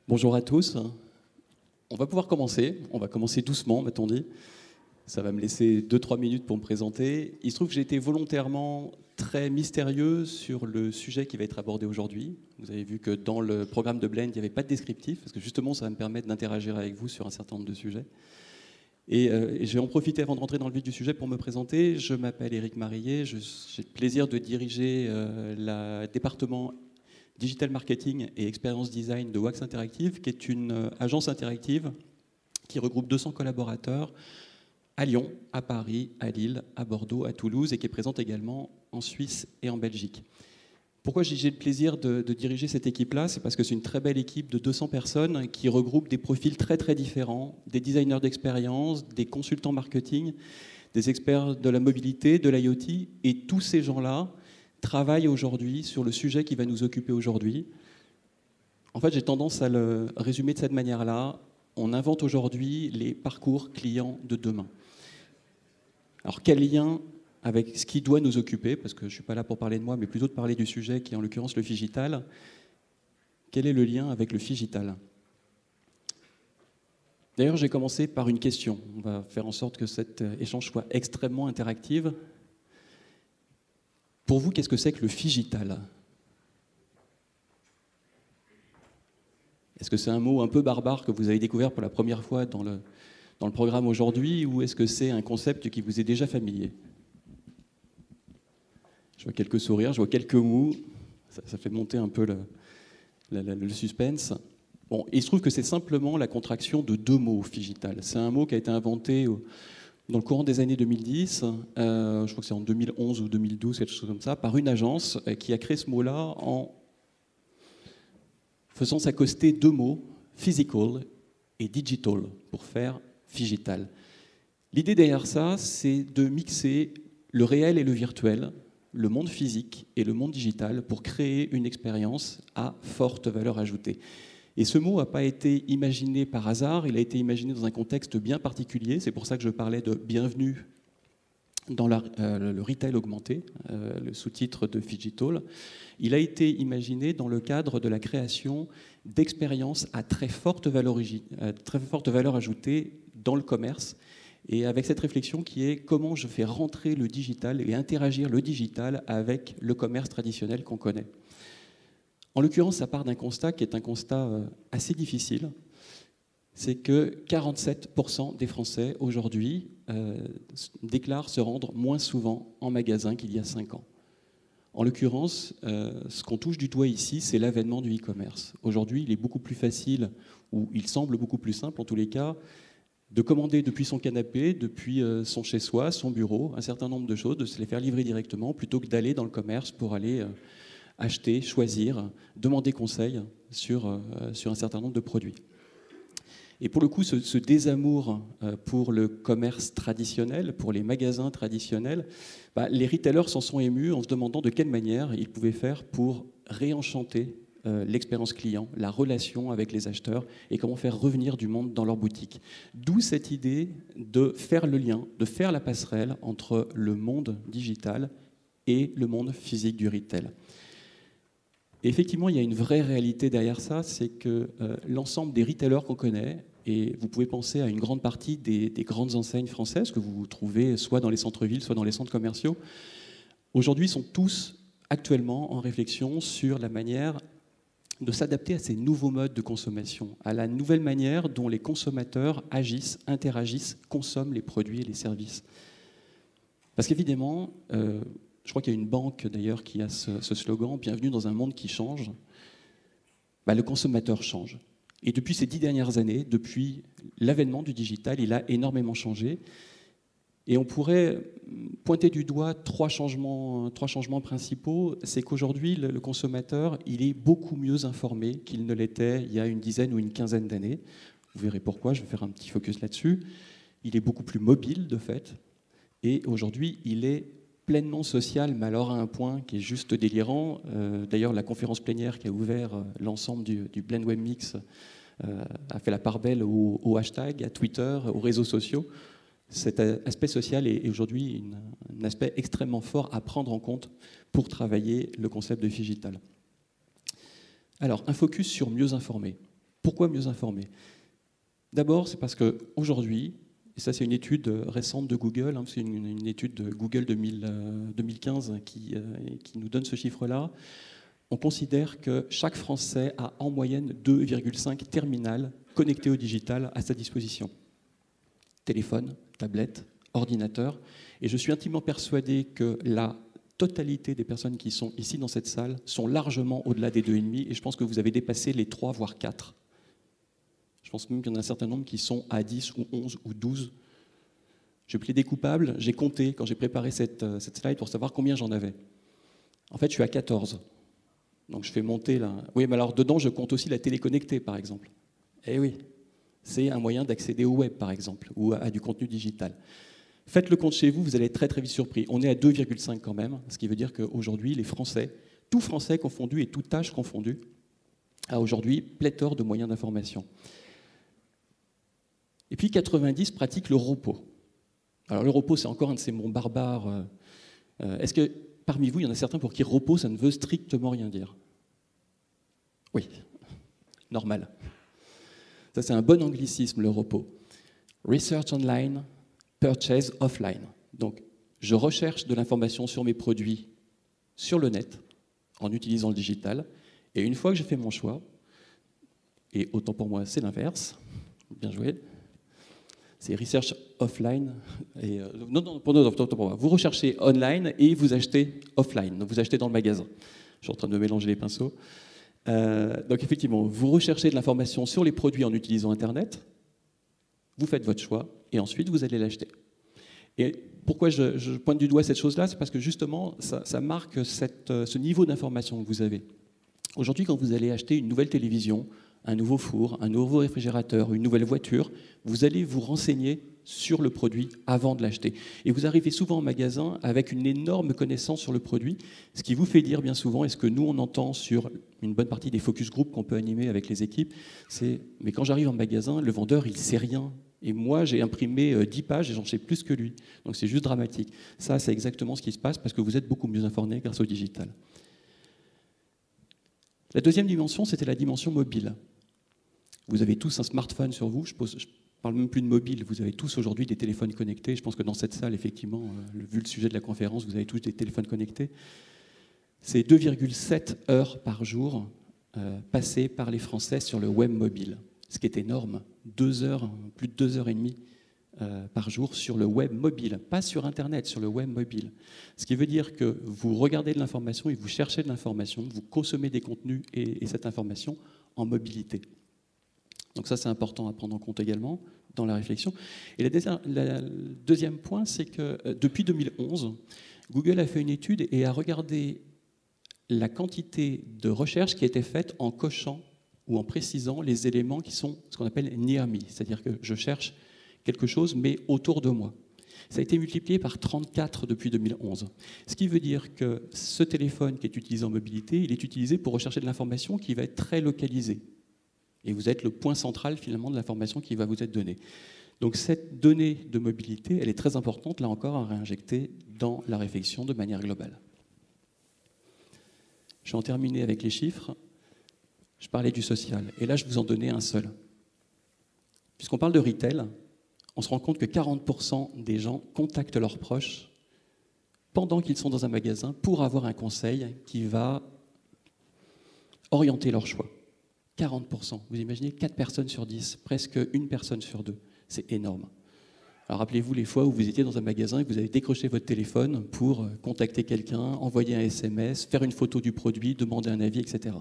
Bonjour à tous. On va pouvoir commencer. On va commencer doucement, m'a-t-on dit. Ça va me laisser 2-3 minutes pour me présenter. Il se trouve que j'ai été volontairement très mystérieux sur le sujet qui va être abordé aujourd'hui. Vous avez vu que dans le programme de Blend, il n'y avait pas de descriptif, parce que justement, ça va me permettre d'interagir avec vous sur un certain nombre de sujets. Et je vais en profiter avant de rentrer dans le vif du sujet pour me présenter. Je m'appelle Éric Marillet. J'ai le plaisir de diriger le département Digital Marketing et Experience Design de Wax Interactive, qui est une agence interactive qui regroupe 200 collaborateurs à Lyon, à Paris, à Lille, à Bordeaux, à Toulouse, et qui est présente également en Suisse et en Belgique. Pourquoi j'ai le plaisir de diriger cette équipe-là? C'est parce que c'est une très belle équipe de 200 personnes qui regroupe des profils très très différents, des designers d'expérience, des consultants marketing, des experts de la mobilité, de l'IoT, et tous ces gens-là travaillent aujourd'hui sur le sujet qui va nous occuper aujourd'hui. En fait, j'ai tendance à le résumer de cette manière-là. On invente aujourd'hui les parcours clients de demain. Alors, quel lien avec ce qui doit nous occuper, parce que je ne suis pas là pour parler de moi, mais plutôt de parler du sujet qui est en l'occurrence le Phygital. Quel est le lien avec le Phygital? D'ailleurs, j'ai commencé par une question. On va faire en sorte que cet échange soit extrêmement interactif. Pour vous, qu'est-ce que c'est que le Phygital? Est-ce que c'est un mot un peu barbare que vous avez découvert pour la première fois dans le programme aujourd'hui, ou est-ce que c'est un concept qui vous est déjà familier? Je vois quelques sourires, je vois quelques mots, ça fait monter un peu le suspense. Bon, il se trouve que c'est simplement la contraction de deux mots, Phygital. C'est un mot qui a été inventé dans le courant des années 2010, je crois que c'est en 2011 ou 2012, quelque chose comme ça, par une agence qui a créé ce mot-là en faisant s'accoster deux mots, physical et digital, pour faire Phygital. L'idée derrière ça, c'est de mixer le réel et le virtuel, le monde physique et le monde digital pour créer une expérience à forte valeur ajoutée. Et ce mot n'a pas été imaginé par hasard, il a été imaginé dans un contexte bien particulier, c'est pour ça que je parlais de bienvenue dans le retail augmenté, le sous-titre de Phygital. Il a été imaginé dans le cadre de la création d'expériences à très forte valeur ajoutée dans le commerce, et avec cette réflexion qui est comment je fais rentrer le digital et interagir le digital avec le commerce traditionnel qu'on connaît. En l'occurrence, ça part d'un constat qui est un constat assez difficile. C'est que 47% des Français aujourd'hui déclarent se rendre moins souvent en magasin qu'il y a 5 ans. En l'occurrence, ce qu'on touche du doigt ici, c'est l'avènement du e-commerce. Aujourd'hui, il est beaucoup plus facile, ou il semble beaucoup plus simple en tous les cas, de commander depuis son canapé, depuis son chez-soi, son bureau, un certain nombre de choses, de se les faire livrer directement, plutôt que d'aller dans le commerce pour aller acheter, choisir, demander conseil sur un certain nombre de produits. Et pour le coup, ce désamour pour le commerce traditionnel, pour les magasins traditionnels, les retailers s'en sont émus en se demandant de quelle manière ils pouvaient faire pour réenchanter l'expérience client, la relation avec les acheteurs et comment faire revenir du monde dans leur boutique. D'où cette idée de faire le lien, de faire la passerelle entre le monde digital et le monde physique du retail. Et effectivement, il y a une vraie réalité derrière ça, c'est que l'ensemble des retailers qu'on connaît, et vous pouvez penser à une grande partie des grandes enseignes françaises que vous trouvez soit dans les centres-villes, soit dans les centres commerciaux, aujourd'hui sont tous actuellement en réflexion sur la manière de s'adapter à ces nouveaux modes de consommation, à la nouvelle manière dont les consommateurs agissent, interagissent, consomment les produits et les services. Parce qu'évidemment, je crois qu'il y a une banque d'ailleurs qui a ce slogan « Bienvenue dans un monde qui change ». Le consommateur change. Et depuis ces 10 dernières années, depuis l'avènement du digital, il a énormément changé. Et on pourrait pointer du doigt trois changements principaux. C'est qu'aujourd'hui, le consommateur, il est beaucoup mieux informé qu'il ne l'était il y a une dizaine ou une quinzaine d'années. Vous verrez pourquoi, je vais faire un petit focus là-dessus. Il est beaucoup plus mobile, de fait. Et aujourd'hui, il est pleinement social, mais alors à un point qui est juste délirant. D'ailleurs, la conférence plénière qui a ouvert l'ensemble du Blend Web Mix a fait la part belle au hashtag, à Twitter, aux réseaux sociaux. Cet aspect social est aujourd'hui un aspect extrêmement fort à prendre en compte pour travailler le concept de Phygital. Alors, un focus sur mieux informer. Pourquoi mieux informer? D'abord, c'est parce qu'aujourd'hui, et ça c'est une étude récente de Google, hein, c'est une étude de Google 2015 qui nous donne ce chiffre-là, on considère que chaque Français a en moyenne 2,5 terminals connectés au digital à sa disposition. Téléphone, tablette, ordinateur. Et je suis intimement persuadé que la totalité des personnes qui sont ici dans cette salle sont largement au-delà des 2,5, et je pense que vous avez dépassé les 3, voire 4. Je pense même qu'il y en a un certain nombre qui sont à 10 ou 11 ou 12. Je plaidais coupable, j'ai compté quand j'ai préparé cette slide pour savoir combien j'en avais. En fait, je suis à 14. Donc je fais monter là. Oui, mais alors dedans, je compte aussi la télé connectée, par exemple. Eh oui, c'est un moyen d'accéder au web, par exemple, ou à du contenu digital. Faites le compte chez vous, vous allez être très très vite surpris. On est à 2,5 quand même, ce qui veut dire qu'aujourd'hui, les Français, tout Français confondu et tout âge confondu, a aujourd'hui pléthore de moyens d'information. Et puis 90 pratiquent le repos. Alors le repos, c'est encore un de ces mots barbares. Est-ce que parmi vous, il y en a certains pour qui repos, ça ne veut strictement rien dire? Oui, normal. Ça, c'est un bon anglicisme, le repos. Research online, purchase offline. Donc, je recherche de l'information sur mes produits sur le net, en utilisant le digital, et une fois que j'ai fait mon choix, et autant pour moi, c'est l'inverse, bien joué, c'est research offline. Et, non, pour moi. Vous recherchez online et vous achetez offline. Donc vous achetez dans le magasin. Je suis en train de mélanger les pinceaux. Donc effectivement, vous recherchez de l'information sur les produits en utilisant Internet. Vous faites votre choix et ensuite vous allez l'acheter. Et pourquoi je pointe du doigt cette chose-là? C'est parce que justement, ça marque ce niveau d'information que vous avez. Aujourd'hui, quand vous allez acheter une nouvelle télévision, un nouveau four, un nouveau réfrigérateur, une nouvelle voiture, vous allez vous renseigner sur le produit avant de l'acheter. Et vous arrivez souvent en magasin avec une énorme connaissance sur le produit, ce qui vous fait dire bien souvent, et ce que nous on entend sur une bonne partie des focus group qu'on peut animer avec les équipes, c'est « mais quand j'arrive en magasin, le vendeur il sait rien. Et moi j'ai imprimé 10 pages et j'en sais plus que lui. Donc c'est juste dramatique. » Ça c'est exactement ce qui se passe parce que vous êtes beaucoup mieux informés grâce au digital. La deuxième dimension, c'était la dimension mobile. Vous avez tous un smartphone sur vous, je parle même plus de mobile, vous avez tous aujourd'hui des téléphones connectés. Je pense que dans cette salle, effectivement, vu le sujet de la conférence, vous avez tous des téléphones connectés. C'est 2,7 heures par jour passées par les Français sur le web mobile, ce qui est énorme. 2 heures, plus de 2 heures et demie par jour sur le web mobile, pas sur Internet, sur le web mobile. Ce qui veut dire que vous regardez de l'information et vous cherchez de l'information, vous consommez des contenus et cette information en mobilité. Donc ça, c'est important à prendre en compte également dans la réflexion. Et le deuxième point, c'est que depuis 2011, Google a fait une étude et a regardé la quantité de recherches qui a été faite en cochant ou en précisant les éléments qui sont ce qu'on appelle near me, c'est-à-dire que je cherche quelque chose, mais autour de moi. Ça a été multiplié par 34 depuis 2011. Ce qui veut dire que ce téléphone qui est utilisé en mobilité, il est utilisé pour rechercher de l'information qui va être très localisée. Et vous êtes le point central, finalement, de l'information qui va vous être donnée. Donc cette donnée de mobilité, elle est très importante, là encore, à réinjecter dans la réflexion de manière globale. Je vais en terminer avec les chiffres. Je parlais du social. Et là, je vous en donnais un seul. Puisqu'on parle de retail, on se rend compte que 40% des gens contactent leurs proches pendant qu'ils sont dans un magasin pour avoir un conseil qui va orienter leur choix. 40%. Vous imaginez 4 personnes sur 10, presque 1 personne sur 2. C'est énorme. Alors rappelez-vous les fois où vous étiez dans un magasin et que vous avez décroché votre téléphone pour contacter quelqu'un, envoyer un SMS, faire une photo du produit, demander un avis, etc.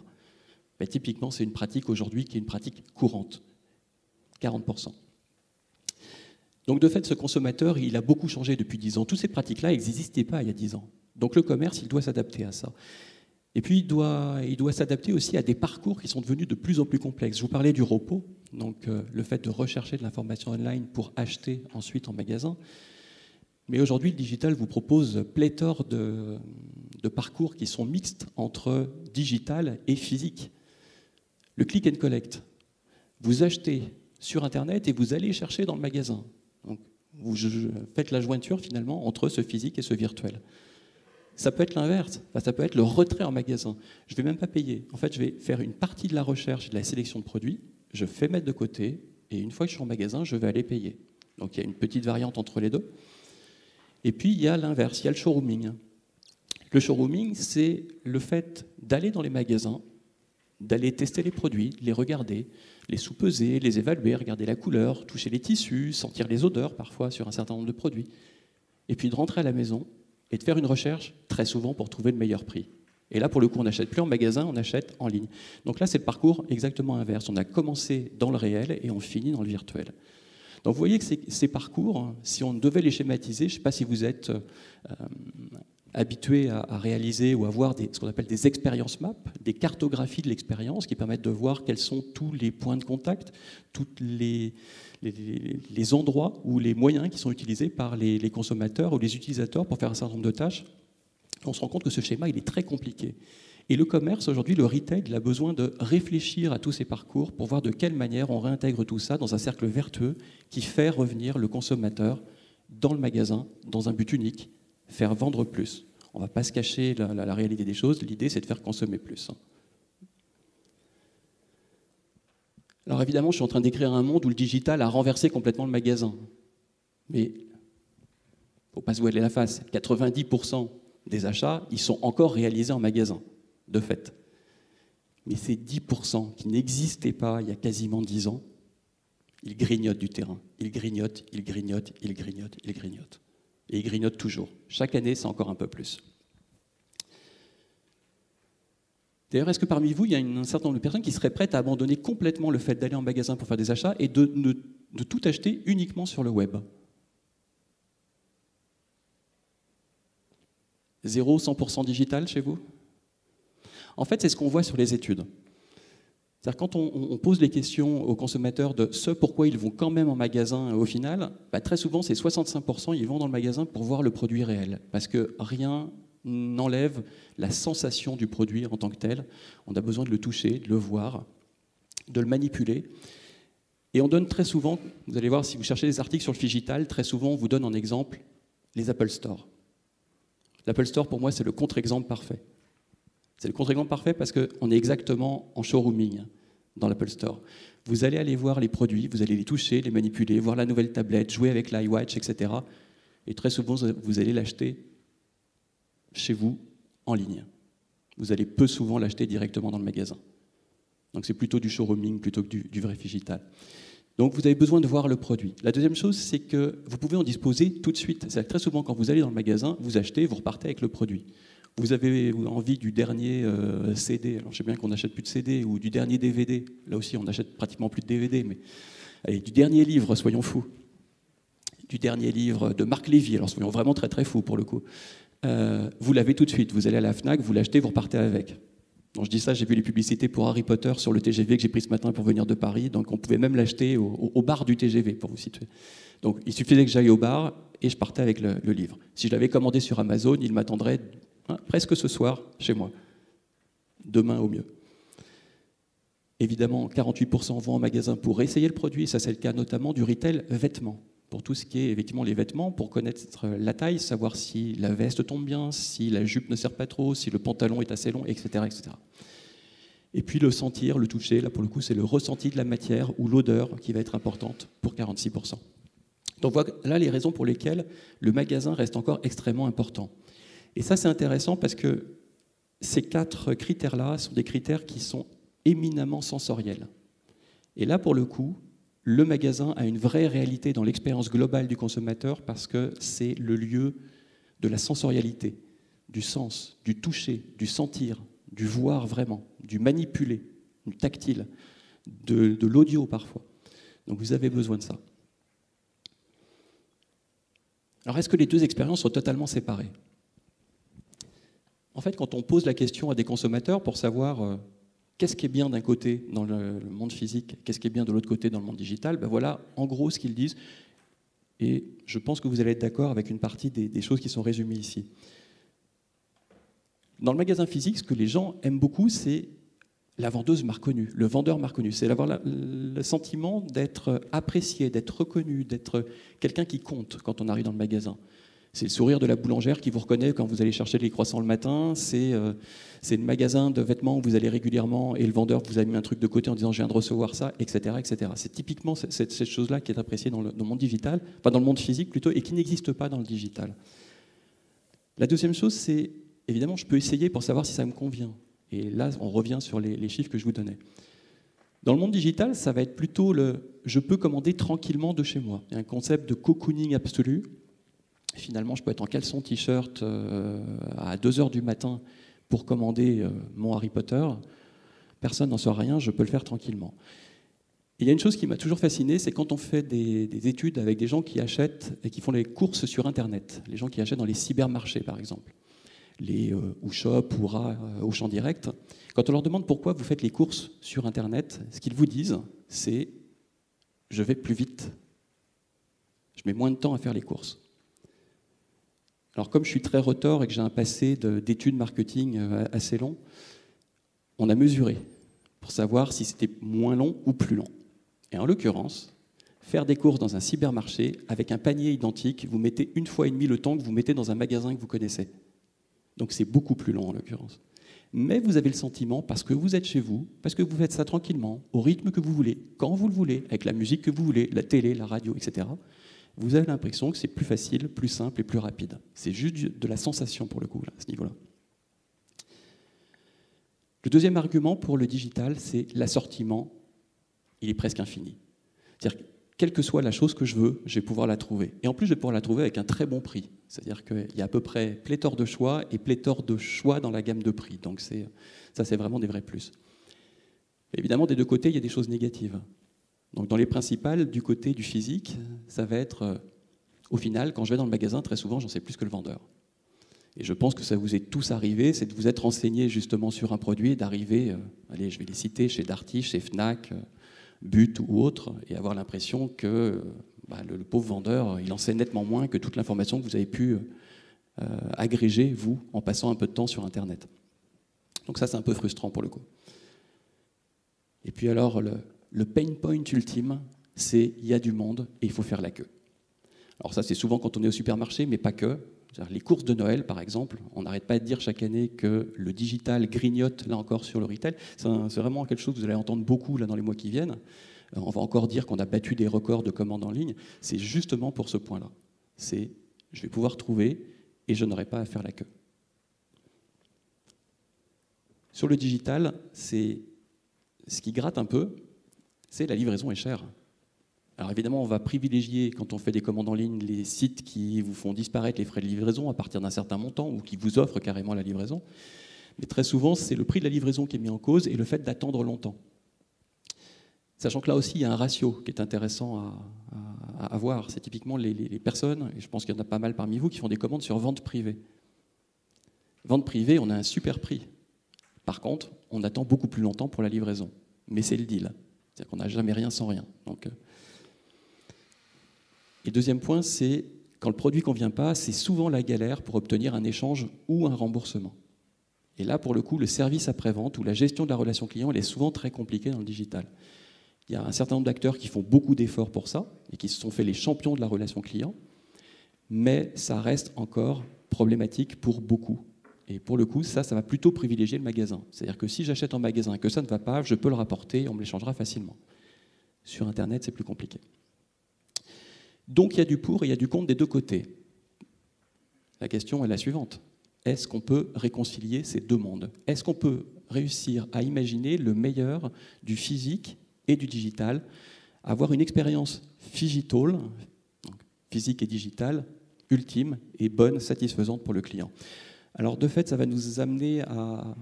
Ben, typiquement, c'est une pratique aujourd'hui qui est une pratique courante. 40%. Donc de fait, ce consommateur, il a beaucoup changé depuis 10 ans. Toutes ces pratiques-là n'existaient pas il y a 10 ans. Donc le commerce, il doit s'adapter à ça. Et puis, il doit s'adapter aussi à des parcours qui sont devenus de plus en plus complexes. Je vous parlais du repos, donc le fait de rechercher de l'information online pour acheter ensuite en magasin. Mais aujourd'hui, le digital vous propose pléthore de parcours qui sont mixtes entre digital et physique. Le click and collect. Vous achetez sur Internet et vous allez chercher dans le magasin. Donc, vous faites la jointure finalement entre ce physique et ce virtuel. Ça peut être l'inverse, enfin, ça peut être le retrait en magasin. Je ne vais même pas payer. En fait, je vais faire une partie de la recherche et de la sélection de produits, je fais mettre de côté, et une fois que je suis en magasin, je vais aller payer. Donc il y a une petite variante entre les deux. Et puis il y a l'inverse, il y a le showrooming. Le showrooming, c'est le fait d'aller dans les magasins, d'aller tester les produits, les regarder, les sous-peser, les évaluer, regarder la couleur, toucher les tissus, sentir les odeurs parfois sur un certain nombre de produits. Et puis de rentrer à la maison et de faire une recherche, très souvent pour trouver le meilleur prix. Et là, pour le coup, on n'achète plus en magasin, on achète en ligne. Donc là, c'est le parcours exactement inverse. On a commencé dans le réel et on finit dans le virtuel. Donc vous voyez que ces parcours, si on devait les schématiser, je ne sais pas si vous êtes habitué à réaliser ou à voir ce qu'on appelle des expériences maps, des cartographies de l'expérience qui permettent de voir quels sont tous les points de contact, tous les endroits ou les moyens qui sont utilisés par les consommateurs ou les utilisateurs pour faire un certain nombre de tâches. On se rend compte que ce schéma, il est très compliqué. Et le commerce, aujourd'hui, le retail, il a besoin de réfléchir à tous ces parcours pour voir de quelle manière on réintègre tout ça dans un cercle vertueux qui fait revenir le consommateur dans le magasin, dans un but unique, faire vendre plus. On ne va pas se cacher la réalité des choses, l'idée c'est de faire consommer plus. Alors évidemment, je suis en train d'écrire un monde où le digital a renversé complètement le magasin. Mais il ne faut pas se voiler la face, 90% des achats, ils sont encore réalisés en magasin, de fait. Mais ces 10% qui n'existaient pas il y a quasiment 10 ans, ils grignotent du terrain. Ils grignotent, ils grignotent, ils grignotent, ils grignotent. Et ils grignotent toujours. Chaque année, c'est encore un peu plus. D'ailleurs, est-ce que parmi vous, il y a un certain nombre de personnes qui seraient prêtes à abandonner complètement le fait d'aller en magasin pour faire des achats et de tout acheter uniquement sur le web ? 0, 100% digital chez vous ? En fait, c'est ce qu'on voit sur les études. C'est-à-dire quand on pose les questions aux consommateurs de ce pourquoi ils vont quand même en magasin au final, très souvent c'est 65%, ils vont dans le magasin pour voir le produit réel. Parce que rien n'enlève la sensation du produit en tant que tel. On a besoin de le toucher, de le voir, de le manipuler. Et on donne très souvent, vous allez voir si vous cherchez des articles sur le digital, très souvent on vous donne en exemple les Apple Store. L'Apple Store pour moi c'est le contre-exemple parfait. C'est le contre-exemple parfait parce qu'on est exactement en showrooming dans l'Apple Store. Vous allez aller voir les produits, vous allez les toucher, les manipuler, voir la nouvelle tablette, jouer avec l'iWatch, etc. Et très souvent, vous allez l'acheter chez vous, en ligne. Vous allez peu souvent l'acheter directement dans le magasin. Donc c'est plutôt du showrooming plutôt que du vrai digital. Donc vous avez besoin de voir le produit. La deuxième chose, c'est que vous pouvez en disposer tout de suite. C'est-à-dire que très souvent, quand vous allez dans le magasin, vous achetez, vous repartez avec le produit. Vous avez envie du dernier CD, alors je sais bien qu'on n'achète plus de CD, ou du dernier DVD, là aussi on n'achète pratiquement plus de DVD, mais allez, du dernier livre, soyons fous, du dernier livre de Marc Lévy, alors soyons vraiment très très fous pour le coup, vous l'avez tout de suite, vous allez à la FNAC, vous l'achetez, vous repartez avec. Donc je dis ça, j'ai vu les publicités pour Harry Potter sur le TGV que j'ai pris ce matin pour venir de Paris, donc on pouvait même l'acheter au bar du TGV, pour vous situer. Donc il suffisait que j'aille au bar et je partais avec le livre. Si je l'avais commandé sur Amazon, il m'attendrait presque ce soir, chez moi. Demain au mieux. Évidemment, 48% vont en magasin pour essayer le produit. Ça, c'est le cas notamment du retail vêtements. Pour tout ce qui est effectivement les vêtements, pour connaître la taille, savoir si la veste tombe bien, si la jupe ne sert pas trop, si le pantalon est assez long, etc., etc. Et puis le sentir, le toucher, là pour le coup, c'est le ressenti de la matière ou l'odeur qui va être importante pour 46%. Donc voilà là les raisons pour lesquelles le magasin reste encore extrêmement important. Et ça, c'est intéressant parce que ces 4 critères-là sont des critères qui sont éminemment sensoriels. Et là, pour le coup, le magasin a une vraie réalité dans l'expérience globale du consommateur parce que c'est le lieu de la sensorialité, du sens, du toucher, du sentir, du voir vraiment, du manipuler, du tactile, de l'audio parfois. Donc vous avez besoin de ça. Alors est-ce que les deux expériences sont totalement séparées ? En fait, quand on pose la question à des consommateurs pour savoir qu'est-ce qui est bien d'un côté dans le monde physique, qu'est-ce qui est bien de l'autre côté dans le monde digital, ben voilà en gros ce qu'ils disent. Et je pense que vous allez être d'accord avec une partie des choses qui sont résumées ici. Dans le magasin physique, ce que les gens aiment beaucoup, c'est la vendeuse m'a reconnu, le vendeur m'a reconnu. C'est d'avoir le sentiment d'être apprécié, d'être reconnu, d'être quelqu'un qui compte quand on arrive dans le magasin. C'est le sourire de la boulangère qui vous reconnaît quand vous allez chercher les croissants le matin. C'est le magasin de vêtements où vous allez régulièrement et le vendeur vous a mis un truc de côté en disant « je viens de recevoir ça », etc. etc. C'est typiquement cette chose-là qui est appréciée dans le monde digital, enfin dans le monde physique plutôt, et qui n'existe pas dans le digital. La deuxième chose, c'est évidemment, je peux essayer pour savoir si ça me convient. Et là, on revient sur les chiffres que je vous donnais. Dans le monde digital, ça va être plutôt je peux commander tranquillement de chez moi. Il y a un concept de cocooning absolu. Finalement, je peux être en caleçon t-shirt à 2h du matin pour commander mon Harry Potter. Personne n'en saura rien, je peux le faire tranquillement. Et il y a une chose qui m'a toujours fasciné, c'est quand on fait des études avec des gens qui achètent et qui font les courses sur Internet, les gens qui achètent dans les cybermarchés, par exemple, les Shop ou Auchan Direct. Quand on leur demande pourquoi vous faites les courses sur Internet, ce qu'ils vous disent, c'est « je vais plus vite, je mets moins de temps à faire les courses ». Alors comme je suis très retors et que j'ai un passé d'études marketing assez long, on a mesuré pour savoir si c'était moins long ou plus long. Et en l'occurrence, faire des courses dans un cybermarché avec un panier identique, vous mettez 1,5 fois le temps que vous mettez dans un magasin que vous connaissez. Donc c'est beaucoup plus long en l'occurrence. Mais vous avez le sentiment, parce que vous êtes chez vous, parce que vous faites ça tranquillement, au rythme que vous voulez, quand vous le voulez, avec la musique que vous voulez, la télé, la radio, etc., vous avez l'impression que c'est plus facile, plus simple et plus rapide. C'est juste de la sensation pour le coup, là, à ce niveau-là. Le deuxième argument pour le digital, c'est l'assortiment. Il est presque infini. C'est-à-dire que, quelle que soit la chose que je veux, je vais pouvoir la trouver. Et en plus, je vais pouvoir la trouver avec un très bon prix. C'est-à-dire qu'il y a à peu près pléthore de choix et pléthore de choix dans la gamme de prix. Donc ça, c'est vraiment des vrais plus. Évidemment, des deux côtés, il y a des choses négatives. Donc dans les principales, du côté du physique, ça va être, au final, quand je vais dans le magasin, très souvent, j'en sais plus que le vendeur. Et je pense que ça vous est tous arrivé, c'est de vous être renseigné justement sur un produit et d'arriver, allez, je vais les citer, chez Darty, chez Fnac, But ou autre, et avoir l'impression que le pauvre vendeur, il en sait nettement moins que toute l'information que vous avez pu agréger, vous, en passant un peu de temps sur Internet. Donc ça, c'est un peu frustrant pour le coup. Et puis alors, le pain point ultime, c'est il y a du monde et il faut faire la queue. Alors ça, c'est souvent quand on est au supermarché, mais pas que. Les courses de Noël, par exemple, on n'arrête pas de dire chaque année que le digital grignote, là encore, sur le retail. C'est vraiment quelque chose que vous allez entendre beaucoup là, dans les mois qui viennent. On va encore dire qu'on a battu des records de commandes en ligne. C'est justement pour ce point-là. C'est je vais pouvoir trouver et je n'aurai pas à faire la queue. Sur le digital, c'est ce qui gratte un peu, c'est la livraison est chère. Alors évidemment, on va privilégier, quand on fait des commandes en ligne, les sites qui vous font disparaître les frais de livraison à partir d'un certain montant ou qui vous offrent carrément la livraison. Mais très souvent, c'est le prix de la livraison qui est mis en cause et le fait d'attendre longtemps. Sachant que là aussi, il y a un ratio qui est intéressant à voir. C'est typiquement les personnes, et je pense qu'il y en a pas mal parmi vous, qui font des commandes sur vente privée. Vente privée, on a un super prix. Par contre, on attend beaucoup plus longtemps pour la livraison. Mais c'est le deal. C'est-à-dire qu'on n'a jamais rien sans rien. Et deuxième point, c'est quand le produit ne convient pas, c'est souvent la galère pour obtenir un échange ou un remboursement. Et là, pour le coup, le service après-vente ou la gestion de la relation client, elle est souvent très compliquée dans le digital. Il y a un certain nombre d'acteurs qui font beaucoup d'efforts pour ça et qui se sont fait les champions de la relation client, mais ça reste encore problématique pour beaucoup. Et pour le coup, ça va plutôt privilégier le magasin. C'est-à-dire que si j'achète en magasin et que ça ne va pas, je peux le rapporter et on me l'échangera facilement. Sur Internet, c'est plus compliqué. Donc il y a du pour et il y a du contre des deux côtés. La question est la suivante. Est-ce qu'on peut réconcilier ces deux mondes? Est-ce qu'on peut réussir à imaginer le meilleur du physique et du digital, avoir une expérience phygital, physique et digitale, ultime et bonne, satisfaisante pour le client? Alors de fait, ça va nous amener à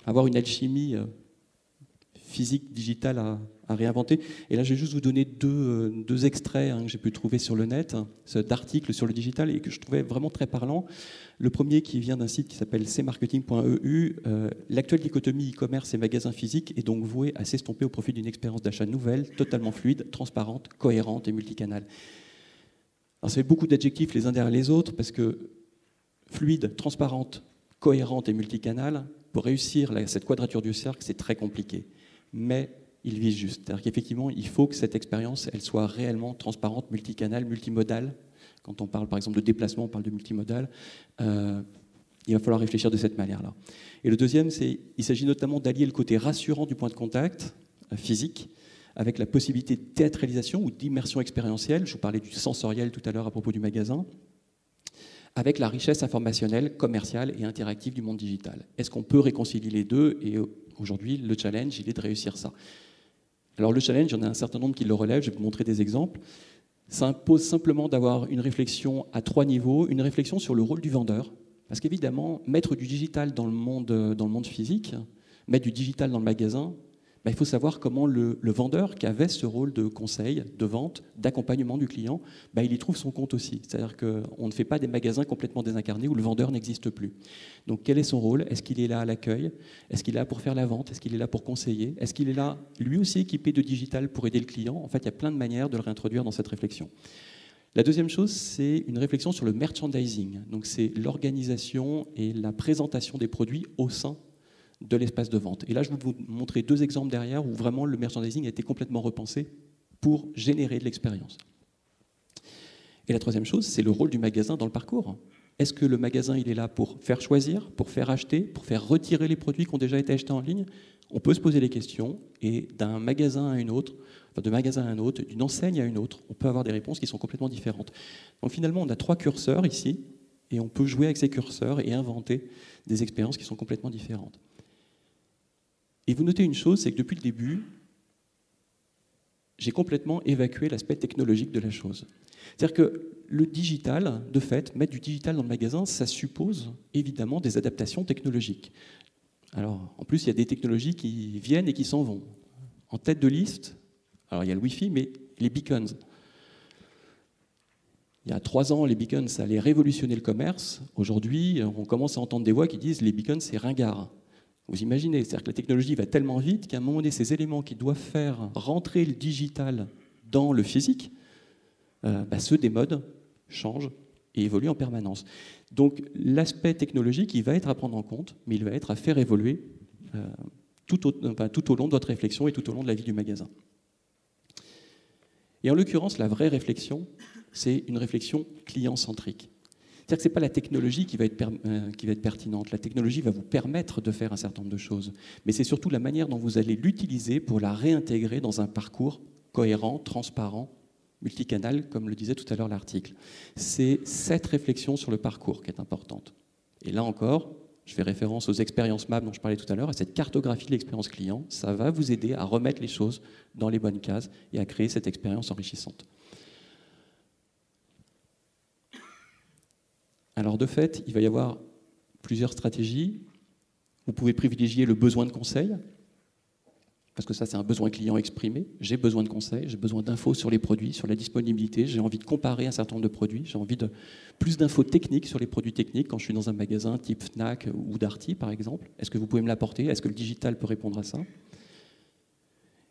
avoir une alchimie physique, digitale à réinventer. Et là, je vais juste vous donner deux extraits que j'ai pu trouver sur le net, d'articles sur le digital et que je trouvais vraiment très parlant. Le premier qui vient d'un site qui s'appelle cmarketing.eu. L'actuelle dichotomie e-commerce et magasin physique est donc vouée à s'estomper au profit d'une expérience d'achat nouvelle, totalement fluide, transparente, cohérente et multicanale. Alors ça fait beaucoup d'adjectifs les uns derrière les autres parce que fluide, transparente, cohérente et multicanale, pour réussir cette quadrature du cercle, c'est très compliqué. Mais il vise juste. C'est-à-dire qu'effectivement, il faut que cette expérience elle soit réellement transparente, multicanale, multimodale, Quand on parle par exemple de déplacement, on parle de multimodal. Il va falloir réfléchir de cette manière-là. Et le deuxième, il s'agit notamment d'allier le côté rassurant du point de contact physique avec la possibilité de théâtralisation ou d'immersion expérientielle. Je vous parlais du sensoriel tout à l'heure à propos du magasin, avec la richesse informationnelle, commerciale et interactive du monde digital. Est-ce qu'on peut réconcilier les deux? Et aujourd'hui, le challenge, il est de réussir ça. Alors le challenge, il y en a un certain nombre qui le relèvent, je vais vous montrer des exemples. Ça impose simplement d'avoir une réflexion à 3 niveaux, une réflexion sur le rôle du vendeur, parce qu'évidemment, mettre du digital dans le monde physique, mettre du digital dans le magasin, il faut savoir comment le vendeur, qui avait ce rôle de conseil, de vente, d'accompagnement du client, il y trouve son compte aussi. C'est-à-dire qu'on ne fait pas des magasins complètement désincarnés où le vendeur n'existe plus. Donc quel est son rôle? Est-ce qu'il est là à l'accueil? Est-ce qu'il est là pour faire la vente? Est-ce qu'il est là pour conseiller? Est-ce qu'il est là, lui aussi, équipé de digital pour aider le client? En fait, il y a plein de manières de le réintroduire dans cette réflexion. La deuxième chose, c'est une réflexion sur le merchandising. Donc c'est l'organisation et la présentation des produits au sein de l'espace de vente. Et là, je vais vous montrer 2 exemples derrière où vraiment le merchandising a été complètement repensé pour générer de l'expérience. Et la troisième chose, c'est le rôle du magasin dans le parcours. Est-ce que le magasin, il est là pour faire choisir, pour faire acheter, pour faire retirer les produits qui ont déjà été achetés en ligne? On peut se poser les questions, et d'un magasin à une autre, de magasin à un autre, d'une enseigne à une autre, on peut avoir des réponses qui sont complètement différentes. Donc finalement, on a 3 curseurs ici, et on peut jouer avec ces curseurs et inventer des expériences qui sont complètement différentes. Et vous notez une chose, c'est que depuis le début, j'ai complètement évacué l'aspect technologique de la chose. C'est-à-dire que le digital, de fait, mettre du digital dans le magasin, ça suppose évidemment des adaptations technologiques. Alors, en plus, il y a des technologies qui viennent et qui s'en vont. En tête de liste, alors il y a le Wi-Fi, mais les beacons. Il y a 3 ans, les beacons, ça allait révolutionner le commerce. Aujourd'hui, on commence à entendre des voix qui disent les beacons, c'est ringard. Vous imaginez, c'est-à-dire que la technologie va tellement vite qu'à un moment donné, ces éléments qui doivent faire rentrer le digital dans le physique se démodent, changent et évoluent en permanence. Donc l'aspect technologique, il va être à prendre en compte, mais il va être à faire évoluer tout au long de votre réflexion et tout au long de la vie du magasin. Et en l'occurrence, la vraie réflexion, c'est une réflexion client-centrique. C'est-à-dire que ce n'est pas la technologie qui va être pertinente. La technologie va vous permettre de faire un certain nombre de choses. Mais c'est surtout la manière dont vous allez l'utiliser pour la réintégrer dans un parcours cohérent, transparent, multicanal, comme le disait tout à l'heure l'article. C'est cette réflexion sur le parcours qui est importante. Et là encore, je fais référence aux expériences MAP dont je parlais tout à l'heure, à cette cartographie de l'expérience client. Ça va vous aider à remettre les choses dans les bonnes cases et à créer cette expérience enrichissante. Alors de fait, il va y avoir plusieurs stratégies. Vous pouvez privilégier le besoin de conseil, parce que ça c'est un besoin client exprimé. J'ai besoin de conseils, j'ai besoin d'infos sur les produits, sur la disponibilité, j'ai envie de comparer un certain nombre de produits, j'ai envie de plus d'infos techniques sur les produits techniques quand je suis dans un magasin type Fnac ou Darty par exemple. Est-ce que vous pouvez me l'apporter? Est-ce que le digital peut répondre à ça?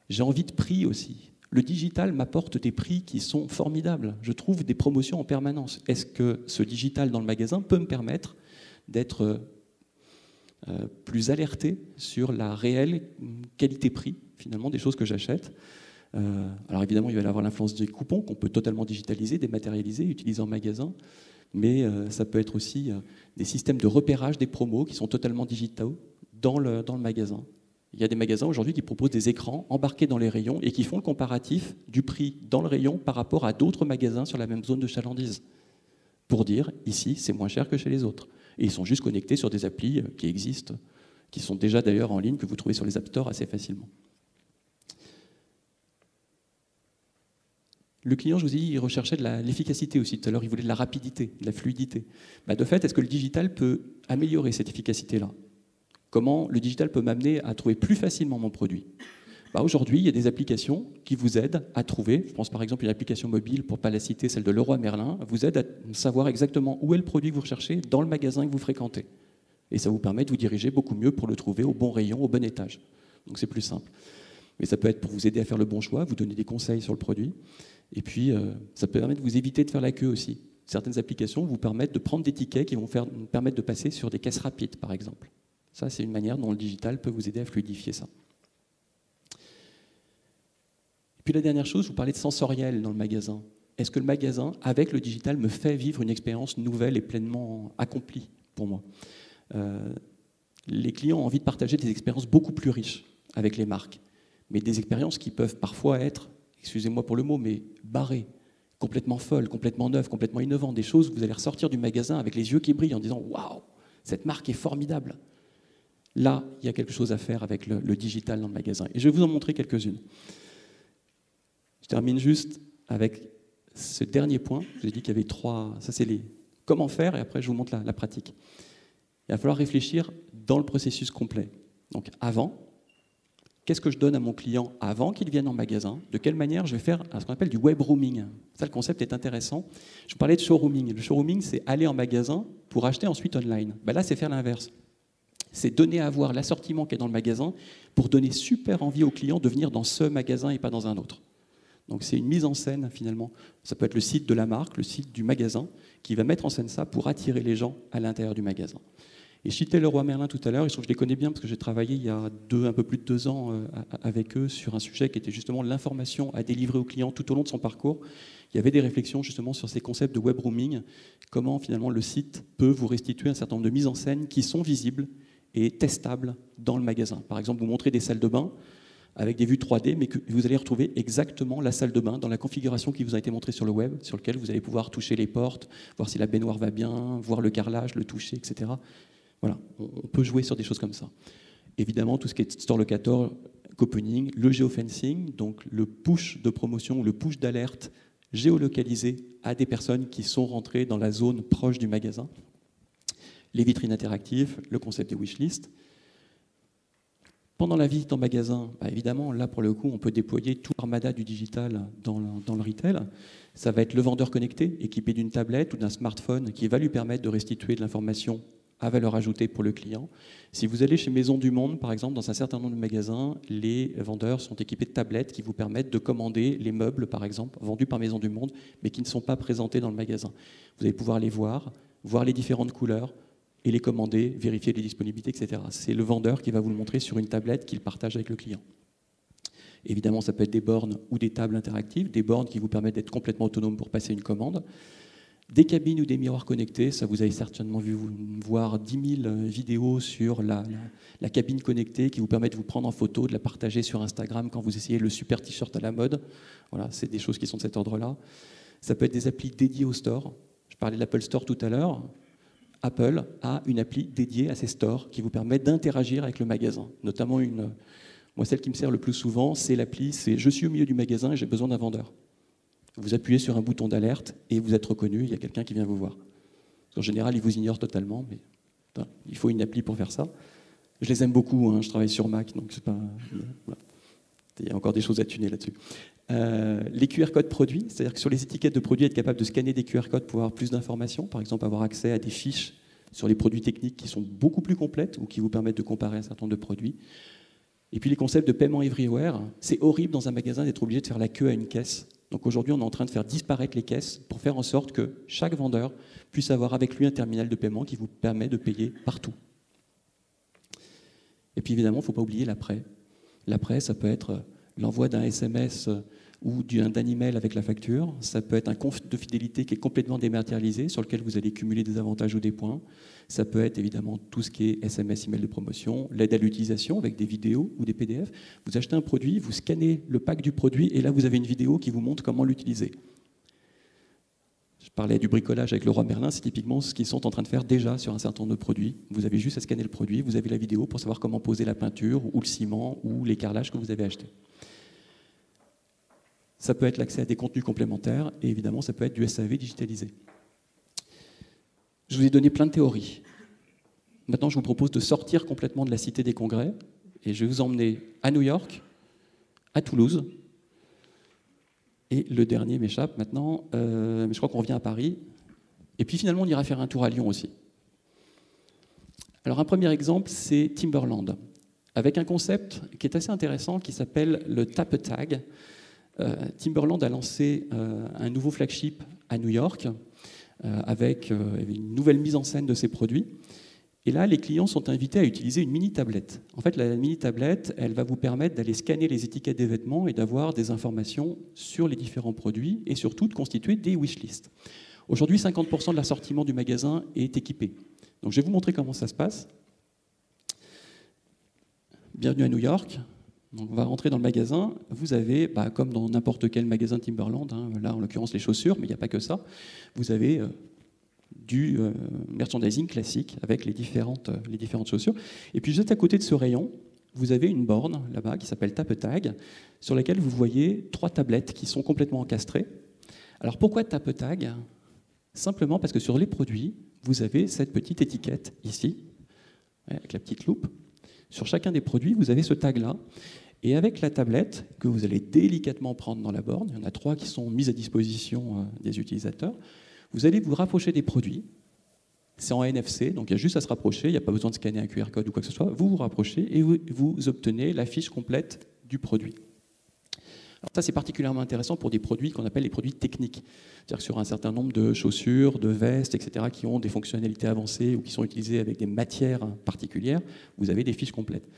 J'ai envie de prix aussi. Le digital m'apporte des prix qui sont formidables. Je trouve des promotions en permanence. Est-ce que ce digital dans le magasin peut me permettre d'être plus alerté sur la réelle qualité-prix, finalement, des choses que j'achète? Alors évidemment, il va y avoir l'influence des coupons qu'on peut totalement digitaliser, dématérialiser, utiliser en magasin. Mais ça peut être aussi des systèmes de repérage des promos qui sont totalement digitaux dans le magasin. Il y a des magasins aujourd'hui qui proposent des écrans embarqués dans les rayons et qui font le comparatif du prix dans le rayon par rapport à d'autres magasins sur la même zone de chalandise. Pour dire, ici, c'est moins cher que chez les autres. Et ils sont juste connectés sur des applis qui existent, qui sont déjà d'ailleurs en ligne, que vous trouvez sur les App Store assez facilement. Le client, je vous ai dit, il recherchait de l'efficacité aussi. Tout à l'heure, il voulait de la rapidité, de la fluidité. De fait, est-ce que le digital peut améliorer cette efficacité-là? Comment le digital peut m'amener à trouver plus facilement mon produit? Aujourd'hui, il y a des applications qui vous aident à trouver. Je pense par exemple à une application mobile, pour ne pas la citer, celle de Leroy Merlin, vous aide à savoir exactement où est le produit que vous recherchez dans le magasin que vous fréquentez. Et ça vous permet de vous diriger beaucoup mieux pour le trouver au bon rayon, au bon étage. Donc c'est plus simple. Mais ça peut être pour vous aider à faire le bon choix, vous donner des conseils sur le produit. Et puis, ça peut permettre de vous éviter de faire la queue aussi. Certaines applications vous permettent de prendre des tickets qui vont vous permettre de passer sur des caisses rapides, par exemple. Ça, c'est une manière dont le digital peut vous aider à fluidifier ça. Et puis la dernière chose, je vous parlais de sensoriel dans le magasin. est-ce que le magasin, avec le digital, me fait vivre une expérience nouvelle et pleinement accomplie pour moi? Les clients ont envie de partager des expériences beaucoup plus riches avec les marques, mais des expériences qui peuvent parfois être, excusez-moi pour le mot, mais barrées, complètement folles, complètement neuves, complètement innovantes, des choses où vous allez ressortir du magasin avec les yeux qui brillent en disant « Waouh, cette marque est formidable !» Là, il y a quelque chose à faire avec le digital dans le magasin. Et je vais vous en montrer quelques-unes. Je termine juste avec ce dernier point. J'ai dit qu'il y avait 3... Ça, c'est les comment faire, et après, je vous montre la pratique. Il va falloir réfléchir dans le processus complet. Donc, avant, qu'est-ce que je donne à mon client avant qu'il vienne en magasin? De quelle manière je vais faire ce qu'on appelle du web rooming? Ça, le concept est intéressant. Je vous parlais de showrooming. Le showrooming, c'est aller en magasin pour acheter ensuite online. Ben là, c'est faire l'inverse. C'est donner à voir l'assortiment qui est dans le magasin pour donner super envie aux clients de venir dans ce magasin et pas dans un autre. Donc c'est une mise en scène finalement. Ça peut être le site de la marque, le site du magasin, qui va mettre en scène ça pour attirer les gens à l'intérieur du magasin. Et je citais Leroy Merlin tout à l'heure, je les connais bien parce que j'ai travaillé il y a un peu plus de 2 ans avec eux sur un sujet qui était justement l'information à délivrer aux clients tout au long de son parcours. Il y avait des réflexions justement sur ces concepts de web rooming, comment finalement le site peut vous restituer un certain nombre de mises en scène qui sont visibles et testable dans le magasin. Par exemple, vous montrez des salles de bain avec des vues 3D, mais que vous allez retrouver exactement la salle de bain dans la configuration qui vous a été montrée sur le web, sur lequel vous allez pouvoir toucher les portes, voir si la baignoire va bien, voir le carrelage, le toucher, etc. Voilà, on peut jouer sur des choses comme ça. Évidemment, tout ce qui est store locator, coupooning, le geofencing, donc le push de promotion, le push d'alerte géolocalisé à des personnes qui sont rentrées dans la zone proche du magasin. Les vitrines interactives, le concept des wishlists. Pendant la visite en magasin, évidemment, là pour le coup, on peut déployer tout l'armada du digital dans le retail. Ça va être le vendeur connecté, équipé d'une tablette ou d'un smartphone qui va lui permettre de restituer de l'information à valeur ajoutée pour le client. Si vous allez chez Maison du Monde, par exemple, dans un certain nombre de magasins, les vendeurs sont équipés de tablettes qui vous permettent de commander les meubles, par exemple, vendus par Maison du Monde, mais qui ne sont pas présentés dans le magasin. Vous allez pouvoir les voir les différentes couleurs, et les commander, vérifier les disponibilités, etc. C'est le vendeur qui va vous le montrer sur une tablette qu'il partage avec le client. Évidemment, ça peut être des bornes ou des tables interactives, des bornes qui vous permettent d'être complètement autonome pour passer une commande. Des cabines ou des miroirs connectés, ça vous avez certainement vu voir 10 000 vidéos sur la cabine connectée qui vous permet de vous prendre en photo, de la partager sur Instagram quand vous essayez le super t-shirt à la mode. Voilà, c'est des choses qui sont de cet ordre-là. Ça peut être des applis dédiées au store. Je parlais de l'Apple Store tout à l'heure. Apple a une appli dédiée à ses stores qui vous permet d'interagir avec le magasin. Notamment, moi, celle qui me sert le plus souvent, c'est l'appli, c'est « Je suis au milieu du magasin et j'ai besoin d'un vendeur ». Vous appuyez sur un bouton d'alerte et vous êtes reconnu, il y a quelqu'un qui vient vous voir. En général, ils vous ignorent totalement, mais il faut une appli pour faire ça. Je les aime beaucoup, hein, je travaille sur Mac, donc c'est pas... Voilà. Il y a encore des choses à tuner là-dessus. Les QR codes produits, c'est-à-dire que sur les étiquettes de produits, être capable de scanner des QR codes pour avoir plus d'informations, par exemple avoir accès à des fiches sur les produits techniques qui sont beaucoup plus complètes ou qui vous permettent de comparer un certain nombre de produits. Et puis les concepts de paiement everywhere, c'est horrible dans un magasin d'être obligé de faire la queue à une caisse. Donc aujourd'hui, on est en train de faire disparaître les caisses pour faire en sorte que chaque vendeur puisse avoir avec lui un terminal de paiement qui vous permet de payer partout. Et puis évidemment, il ne faut pas oublier l'après. L'après, ça peut être l'envoi d'un SMS ou d'un email avec la facture. Ça peut être un compte de fidélité qui est complètement dématérialisé, sur lequel vous allez cumuler des avantages ou des points. Ça peut être évidemment tout ce qui est SMS, email de promotion, l'aide à l'utilisation avec des vidéos ou des PDF. Vous achetez un produit, vous scannez le pack du produit et là vous avez une vidéo qui vous montre comment l'utiliser. Je parlais du bricolage avec Leroy Merlin, c'est typiquement ce qu'ils sont en train de faire déjà sur un certain nombre de produits. Vous avez juste à scanner le produit, vous avez la vidéo pour savoir comment poser la peinture ou le ciment ou les carrelages que vous avez achetés. Ça peut être l'accès à des contenus complémentaires et évidemment ça peut être du SAV digitalisé. Je vous ai donné plein de théories. Maintenant, je vous propose de sortir complètement de la cité des congrès et je vais vous emmener à New York, à Toulouse. Et le dernier m'échappe maintenant, mais je crois qu'on revient à Paris. Et puis finalement, on ira faire un tour à Lyon aussi. Alors un premier exemple, c'est Timberland, avec un concept qui est assez intéressant qui s'appelle le Tap a Tag. Timberland a lancé un nouveau flagship à New York avec une nouvelle mise en scène de ses produits. Et là, les clients sont invités à utiliser une mini-tablette. En fait, la mini-tablette, elle va vous permettre d'aller scanner les étiquettes des vêtements et d'avoir des informations sur les différents produits et surtout de constituer des wishlists. Aujourd'hui, 50% de l'assortiment du magasin est équipé. Donc, je vais vous montrer comment ça se passe. Bienvenue à New York. Donc, on va rentrer dans le magasin. Vous avez, comme dans n'importe quel magasin Timberland, hein, là en l'occurrence les chaussures, mais il n'y a pas que ça, vous avez du merchandising classique avec les différentes chaussures. Et puis juste à côté de ce rayon, vous avez une borne là-bas qui s'appelle TapTag, sur laquelle vous voyez 3 tablettes qui sont complètement encastrées. Alors pourquoi TapTag? Simplement parce que sur les produits, vous avez cette petite étiquette ici, avec la petite loupe. Sur chacun des produits, vous avez ce tag-là. Et avec la tablette, que vous allez délicatement prendre dans la borne, il y en a 3 qui sont mises à disposition des utilisateurs, vous allez vous rapprocher des produits. C'est en NFC, donc il y a juste à se rapprocher, il n'y a pas besoin de scanner un QR code ou quoi que ce soit. Vous vous rapprochez et vous obtenez la fiche complète du produit. Alors ça, c'est particulièrement intéressant pour des produits qu'on appelle les produits techniques. C'est-à-dire que sur un certain nombre de chaussures, de vestes, etc., qui ont des fonctionnalités avancées ou qui sont utilisées avec des matières particulières, vous avez des fiches complètes.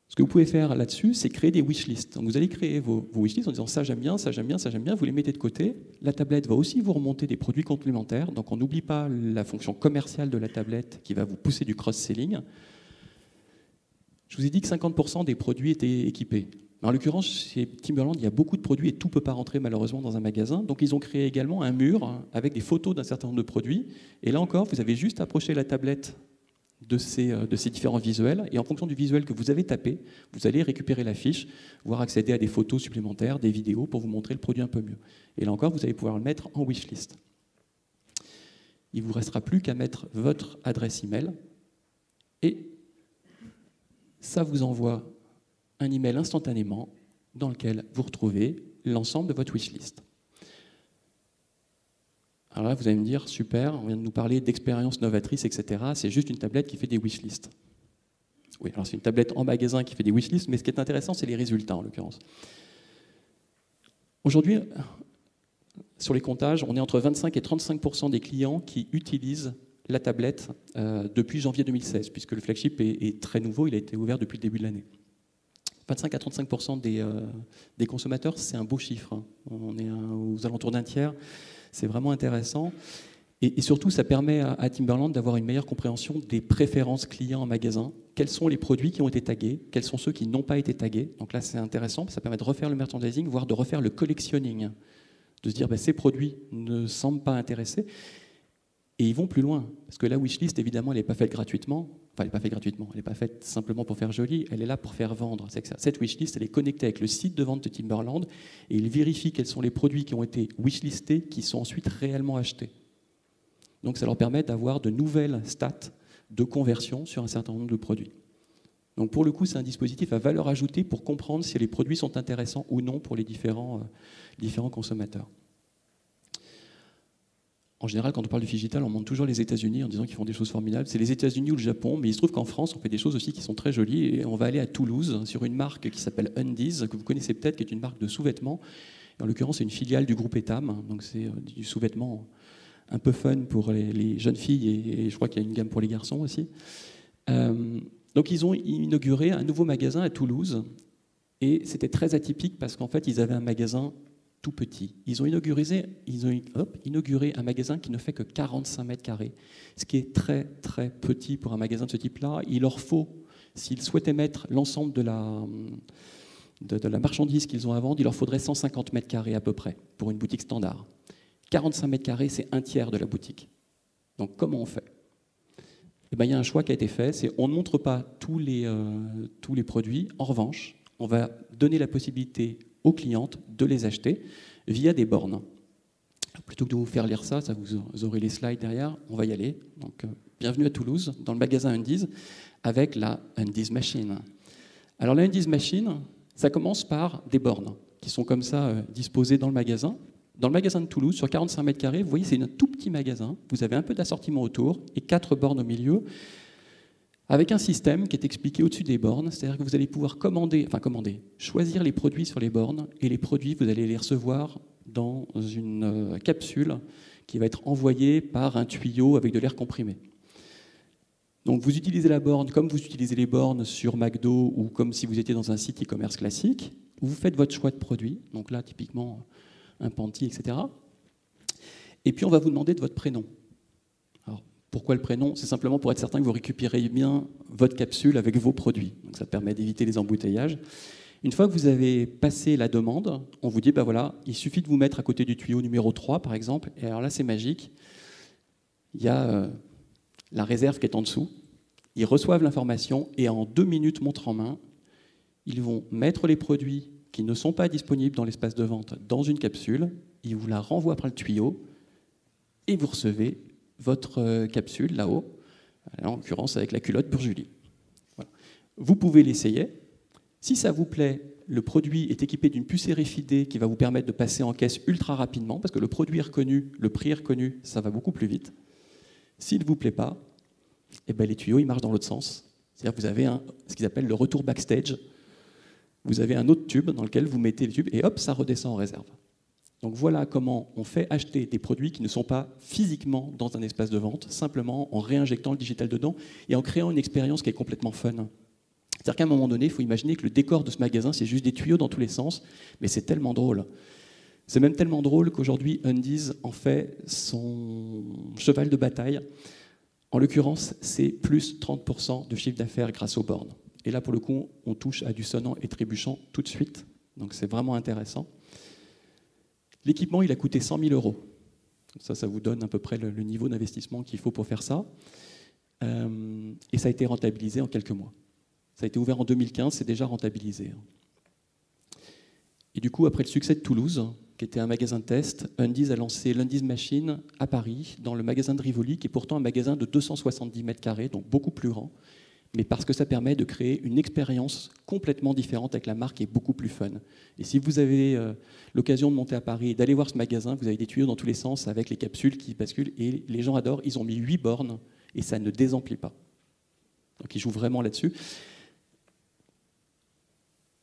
Ce que vous pouvez faire là-dessus, c'est créer des wishlists. Donc vous allez créer vos wishlists en disant ça j'aime bien, ça j'aime bien, ça j'aime bien, vous les mettez de côté. La tablette va aussi vous remonter des produits complémentaires, donc on n'oublie pas la fonction commerciale de la tablette qui va vous pousser du cross-selling. Je vous ai dit que 50% des produits étaient équipés. En l'occurrence, chez Timberland, il y a beaucoup de produits et tout ne peut pas rentrer malheureusement dans un magasin. Donc ils ont créé également un mur avec des photos d'un certain nombre de produits. Et là encore, vous avez juste approché la tablette de ces différents visuels, et en fonction du visuel que vous avez tapé, vous allez récupérer la fiche, voire accéder à des photos supplémentaires, des vidéos pour vous montrer le produit un peu mieux. Et là encore, vous allez pouvoir le mettre en wishlist. Il ne vous restera plus qu'à mettre votre adresse email, et ça vous envoie un email instantanément dans lequel vous retrouvez l'ensemble de votre wishlist. Alors là, vous allez me dire, super, on vient de nous parler d'expériences novatrices, etc. C'est juste une tablette qui fait des wishlists. Oui, alors c'est une tablette en magasin qui fait des wishlists, mais ce qui est intéressant, c'est les résultats, en l'occurrence. Aujourd'hui, sur les comptages, on est entre 25 et 35% des clients qui utilisent la tablette depuis janvier 2016, puisque le flagship est très nouveau, il a été ouvert depuis le début de l'année. 25 à 35% des consommateurs, c'est un beau chiffre. Hein. On est aux alentours d'un tiers. C'est vraiment intéressant. Et surtout, ça permet à Timberland d'avoir une meilleure compréhension des préférences clients en magasin. Quels sont les produits qui ont été tagués? Quels sont ceux qui n'ont pas été tagués? Donc là, c'est intéressant. Ça permet de refaire le merchandising, voire de refaire le collectionning. De se dire, ces produits ne semblent pas intéressés. Et ils vont plus loin. Parce que la wishlist, évidemment, elle n'est pas faite gratuitement. Enfin, elle n'est pas faite gratuitement. Elle n'est pas faite simplement pour faire joli. Elle est là pour faire vendre. Cette wishlist, elle est connectée avec le site de vente de Timberland et il vérifie quels sont les produits qui ont été wishlistés qui sont ensuite réellement achetés. Donc, ça leur permet d'avoir de nouvelles stats de conversion sur un certain nombre de produits. Donc, pour le coup, c'est un dispositif à valeur ajoutée pour comprendre si les produits sont intéressants ou non pour les différents consommateurs. En général, quand on parle du digital, on montre toujours les États-Unis en disant qu'ils font des choses formidables. C'est les États-Unis ou le Japon, mais il se trouve qu'en France, on fait des choses aussi qui sont très jolies. Et on va aller à Toulouse sur une marque qui s'appelle Undies, que vous connaissez peut-être, qui est une marque de sous-vêtements. En l'occurrence, c'est une filiale du groupe Etam. Donc c'est du sous-vêtement un peu fun pour les jeunes filles et je crois qu'il y a une gamme pour les garçons aussi. Donc ils ont inauguré un nouveau magasin à Toulouse. Et c'était très atypique parce qu'en fait, ils avaient un magasin tout petit. Ils ont inauguré un magasin qui ne fait que 45 mètres carrés, ce qui est très très petit pour un magasin de ce type-là. Il leur faut, s'ils souhaitaient mettre l'ensemble de la marchandise qu'ils ont à vendre, il leur faudrait 150 mètres carrés à peu près pour une boutique standard. 45 mètres carrés, c'est un tiers de la boutique. Donc comment on fait? Il y a un choix qui a été fait, c'est on ne montre pas tous les produits. En revanche, on va donner la possibilité aux clientes de les acheter via des bornes. Plutôt que de vous faire lire ça, vous aurez les slides derrière, on va y aller. Donc, bienvenue à Toulouse, dans le magasin Undies, avec la Undies Machine. Alors la Undies Machine, ça commence par des bornes qui sont comme ça disposées dans le magasin. Dans le magasin de Toulouse, sur 45 mètres carrés, vous voyez, c'est un tout petit magasin. Vous avez un peu d'assortiment autour et 4 bornes au milieu, avec un système qui est expliqué au-dessus des bornes, c'est-à-dire que vous allez pouvoir choisir les produits sur les bornes, et les produits, vous allez les recevoir dans une capsule qui va être envoyée par un tuyau avec de l'air comprimé. Donc vous utilisez la borne comme vous utilisez les bornes sur McDo ou comme si vous étiez dans un site e-commerce classique. Vous faites votre choix de produit, donc là typiquement un panty, etc. Et puis on va vous demander de votre prénom. Alors pourquoi le prénom? C'est simplement pour être certain que vous récupérez bien votre capsule avec vos produits. Donc ça permet d'éviter les embouteillages. Une fois que vous avez passé la demande, on vous dit, ben voilà, il suffit de vous mettre à côté du tuyau numéro 3, par exemple, et alors là, c'est magique. Il y a la réserve qui est en dessous. Ils reçoivent l'information et en 2 minutes, montre en main, ils vont mettre les produits qui ne sont pas disponibles dans l'espace de vente dans une capsule, ils vous la renvoient par le tuyau et vous recevez votre capsule là-haut, en l'occurrence avec la culotte pour Julie. Voilà. Vous pouvez l'essayer. Si ça vous plaît, le produit est équipé d'une puce RFID qui va vous permettre de passer en caisse ultra rapidement, parce que le produit est reconnu, le prix est reconnu, ça va beaucoup plus vite. S'il ne vous plaît pas, eh ben les tuyaux ils marchent dans l'autre sens. C'est-à-dire que vous avez ce qu'ils appellent le retour backstage. Vous avez un autre tube dans lequel vous mettez le tube et hop, ça redescend en réserve. Donc voilà comment on fait acheter des produits qui ne sont pas physiquement dans un espace de vente, simplement en réinjectant le digital dedans et en créant une expérience qui est complètement fun. C'est-à-dire qu'à un moment donné, il faut imaginer que le décor de ce magasin, c'est juste des tuyaux dans tous les sens, mais c'est tellement drôle. C'est même tellement drôle qu'aujourd'hui, Undies en fait son cheval de bataille. En l'occurrence, c'est plus 30% de chiffre d'affaires grâce aux bornes. Et là, pour le coup, on touche à du sonnant et trébuchant tout de suite. Donc c'est vraiment intéressant. L'équipement, il a coûté 100 000 €. Ça vous donne à peu près le niveau d'investissement qu'il faut pour faire ça. Et ça a été rentabilisé en quelques mois. Ça a été ouvert en 2015, c'est déjà rentabilisé. Et du coup, après le succès de Toulouse, qui était un magasin de test, Undies a lancé l'Undies Machine à Paris, dans le magasin de Rivoli, qui est pourtant un magasin de 270 mètres carrés, donc beaucoup plus grand, mais parce que ça permet de créer une expérience complètement différente avec la marque et beaucoup plus fun. Et si vous avez l'occasion de monter à Paris et d'aller voir ce magasin, vous avez des tuyaux dans tous les sens avec les capsules qui basculent, et les gens adorent. Ils ont mis 8 bornes, et ça ne désemplit pas. Donc ils jouent vraiment là-dessus.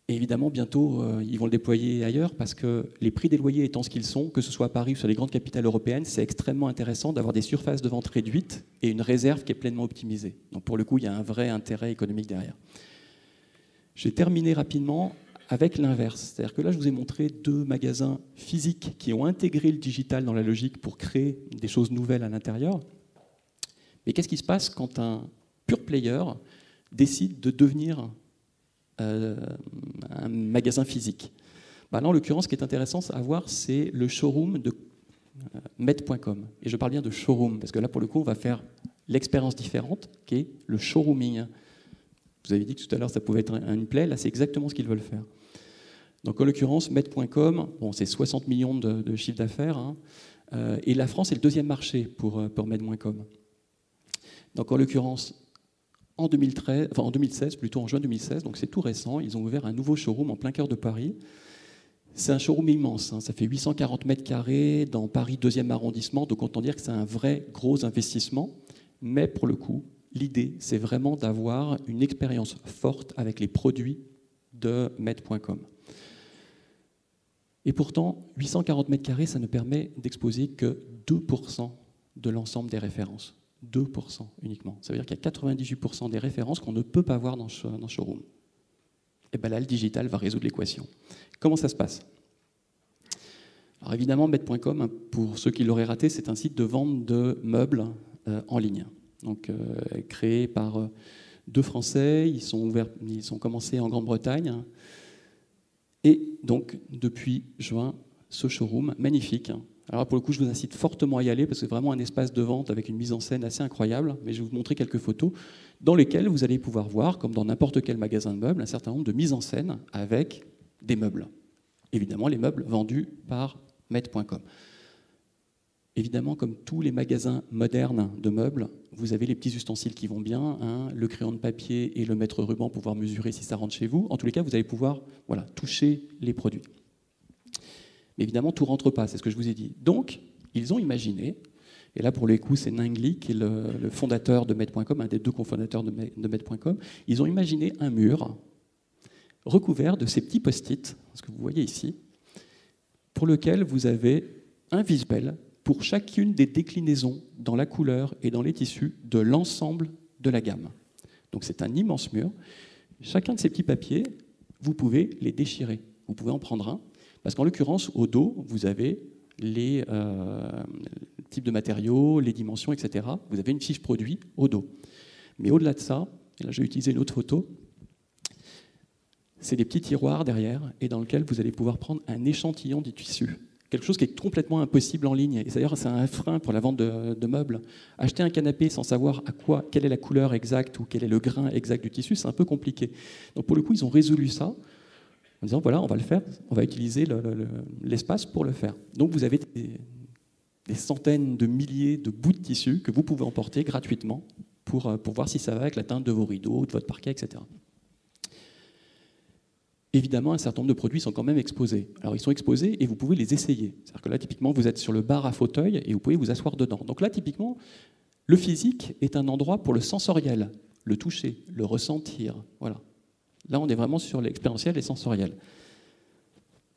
Et évidemment, bientôt, ils vont le déployer ailleurs parce que les prix des loyers étant ce qu'ils sont, que ce soit à Paris ou sur les grandes capitales européennes, c'est extrêmement intéressant d'avoir des surfaces de vente réduites et une réserve qui est pleinement optimisée. Donc pour le coup, il y a un vrai intérêt économique derrière. Je vais terminer rapidement avec l'inverse. C'est-à-dire que là, je vous ai montré 2 magasins physiques qui ont intégré le digital dans la logique pour créer des choses nouvelles à l'intérieur. Mais qu'est-ce qui se passe quand un pure player décide de devenir un magasin physique? Là, en l'occurrence, ce qui est intéressant à voir, c'est le showroom de Med.com. Et je parle bien de showroom, parce que là, pour le coup, on va faire l'expérience différente, qui est le showrooming. Vous avez dit que tout à l'heure, ça pouvait être une plaie. Là, c'est exactement ce qu'ils veulent faire. Donc, en l'occurrence, Med.com, bon, c'est 60 millions de chiffre d'affaires. Hein, et la France est le 2e marché pour Med.com. Donc, en l'occurrence, en 2016, plutôt en juin 2016, donc c'est tout récent, ils ont ouvert un nouveau showroom en plein cœur de Paris. C'est un showroom immense, hein, ça fait 840 mètres carrés dans Paris 2e arrondissement, donc autant dire que c'est un vrai gros investissement. Mais pour le coup, l'idée, c'est vraiment d'avoir une expérience forte avec les produits de Med.com. Et pourtant, 840 mètres carrés, ça ne permet d'exposer que 2% de l'ensemble des références. 2% uniquement. Ça veut dire qu'il y a 98% des références qu'on ne peut pas voir dans le showroom. Et bien là, le digital va résoudre l'équation. Comment ça se passe? Alors évidemment, Med.com, pour ceux qui l'auraient raté, c'est un site de vente de meubles en ligne. Donc créé par 2 Français, ils sont commencés en Grande-Bretagne. Et donc, depuis juin, ce showroom magnifique. Alors pour le coup, je vous incite fortement à y aller parce que c'est vraiment un espace de vente avec une mise en scène assez incroyable. Mais je vais vous montrer quelques photos dans lesquelles vous allez pouvoir voir, comme dans n'importe quel magasin de meubles, un certain nombre de mises en scène avec des meubles. Évidemment, les meubles vendus par Med.com. Évidemment, comme tous les magasins modernes de meubles, vous avez les petits ustensiles qui vont bien, hein, le crayon de papier et le mètre-ruban pour pouvoir mesurer si ça rentre chez vous. En tous les cas, vous allez pouvoir toucher les produits. Mais évidemment, tout ne rentre pas, c'est ce que je vous ai dit. Donc, ils ont imaginé, et là pour le coup, c'est Ningli, qui est le fondateur de Med.com, un des 2 cofondateurs de Med.com, ils ont imaginé un mur recouvert de ces petits post-it, ce que vous voyez ici, pour lequel vous avez un visuel pour chacune des déclinaisons dans la couleur et dans les tissus de l'ensemble de la gamme. Donc c'est un immense mur. Chacun de ces petits papiers, vous pouvez les déchirer. Vous pouvez en prendre un, parce qu'en l'occurrence, au dos, vous avez les types de matériaux, les dimensions, etc. Vous avez une fiche produit au dos. Mais au-delà de ça, et là je vais utiliser une autre photo, c'est des petits tiroirs derrière, et dans lesquels vous allez pouvoir prendre un échantillon du tissu. Quelque chose qui est complètement impossible en ligne. Et d'ailleurs, c'est un frein pour la vente de meubles. Acheter un canapé sans savoir quelle est la couleur exacte ou quel est le grain exact du tissu, c'est un peu compliqué. Donc pour le coup, ils ont résolu ça en disant, voilà, on va le faire, on va utiliser l'espace pour le faire. Donc vous avez des centaines de milliers de bouts de tissu que vous pouvez emporter gratuitement pour voir si ça va avec la teinte de vos rideaux, de votre parquet, etc. Évidemment, un certain nombre de produits sont quand même exposés. Alors, ils sont exposés et vous pouvez les essayer. C'est-à-dire que là, typiquement, vous êtes sur le bar à fauteuil et vous pouvez vous asseoir dedans. Donc là, typiquement, le physique est un endroit pour le sensoriel, le toucher, le ressentir. Voilà. Là, on est vraiment sur l'expérientiel et sensoriel.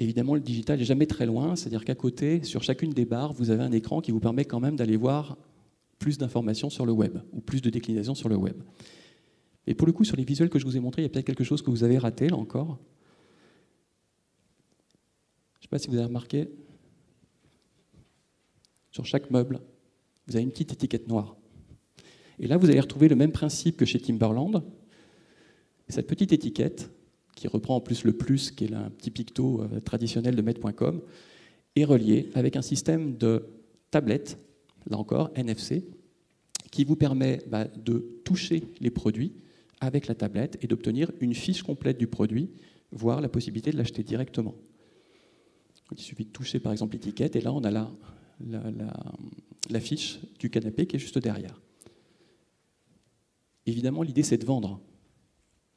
Évidemment, le digital n'est jamais très loin. C'est-à-dire qu'à côté, sur chacune des barres, vous avez un écran qui vous permet quand même d'aller voir plus d'informations sur le web ou plus de déclinaisons sur le web. Et pour le coup, sur les visuels que je vous ai montrés, il y a peut-être quelque chose que vous avez raté, là encore. Je ne sais pas si vous avez remarqué, sur chaque meuble, vous avez une petite étiquette noire. Et là, vous allez retrouver le même principe que chez Timberland. Cette petite étiquette, qui reprend en plus le plus, qui est un petit picto traditionnel de Med.com, est reliée avec un système de tablette, là encore, NFC, qui vous permet de toucher les produits avec la tablette et d'obtenir une fiche complète du produit, voire la possibilité de l'acheter directement. Il suffit de toucher par exemple l'étiquette et là on a la fiche du canapé qui est juste derrière. Évidemment, l'idée c'est de vendre.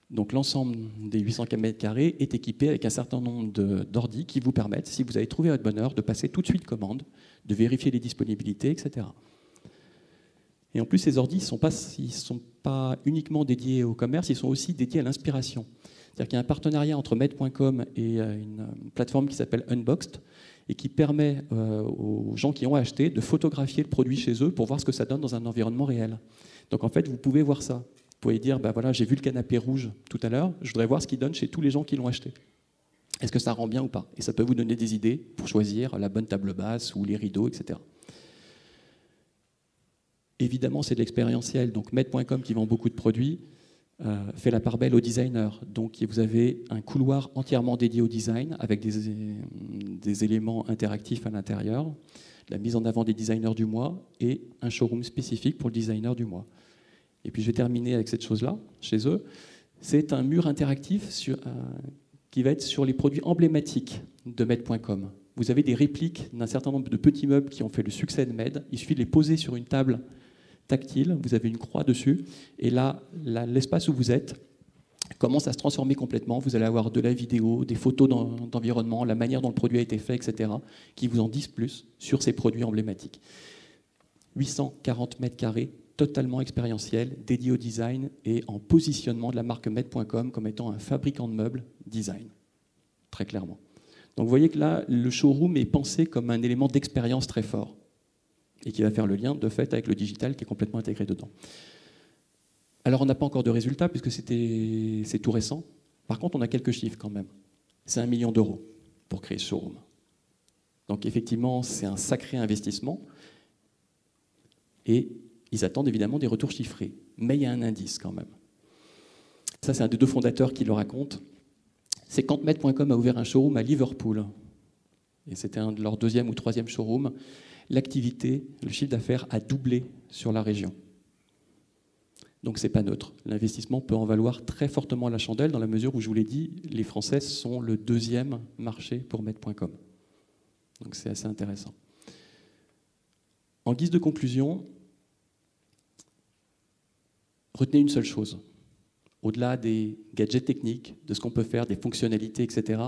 Donc l'ensemble des 800 m² est équipé avec un certain nombre d'ordis qui vous permettent, si vous avez trouvé votre bonheur, de passer tout de suite commande, de vérifier les disponibilités, etc. Et en plus, ces ordis ils sont pas uniquement dédiés au commerce, ils sont aussi dédiés à l'inspiration. C'est-à-dire qu'il y a un partenariat entre Med.com et une plateforme qui s'appelle Unboxed et qui permet aux gens qui ont acheté de photographier le produit chez eux pour voir ce que ça donne dans un environnement réel. Donc en fait, vous pouvez voir ça. Vous pouvez dire, voilà, j'ai vu le canapé rouge tout à l'heure, je voudrais voir ce qu'il donne chez tous les gens qui l'ont acheté. Est-ce que ça rend bien ou pas? Et ça peut vous donner des idées pour choisir la bonne table basse ou les rideaux, etc. Évidemment, c'est de l'expérientiel. Donc Med.com, qui vend beaucoup de produits, fait la part belle aux designers. Donc vous avez un couloir entièrement dédié au design avec des éléments interactifs à l'intérieur, la mise en avant des designers du mois et un showroom spécifique pour le designer du mois. Et puis je vais terminer avec cette chose-là, chez eux. C'est un mur interactif qui va être sur les produits emblématiques de Med.com. Vous avez des répliques d'un certain nombre de petits meubles qui ont fait le succès de Med. Il suffit de les poser sur une table tactile, vous avez une croix dessus, et là, l'espace où vous êtes commence à se transformer complètement. Vous allez avoir de la vidéo, des photos d'environnement, la manière dont le produit a été fait, etc., qui vous en disent plus sur ces produits emblématiques. 840 m², totalement expérientiel, dédié au design et en positionnement de la marque Med.com comme étant un fabricant de meubles design, très clairement. Donc vous voyez que là, le showroom est pensé comme un élément d'expérience très fort et qui va faire le lien, de fait, avec le digital qui est complètement intégré dedans. Alors, on n'a pas encore de résultats, puisque c'est tout récent. Par contre, on a quelques chiffres quand même. C'est 1 million d'euros pour créer ce showroom. Donc, effectivement, c'est un sacré investissement. Et ils attendent évidemment des retours chiffrés. Mais il y a un indice quand même. Ça, c'est un des deux fondateurs qui le raconte. C'est quand Med.com a ouvert un showroom à Liverpool. Et c'était un de leurs deuxième ou troisième showroom. L'activité, le chiffre d'affaires a doublé sur la région. Donc c'est pas neutre. L'investissement peut en valoir très fortement la chandelle dans la mesure où, je vous l'ai dit, les Français sont le deuxième marché pour Med.com. Donc c'est assez intéressant. En guise de conclusion, retenez une seule chose. Au-delà des gadgets techniques, de ce qu'on peut faire, des fonctionnalités, etc.,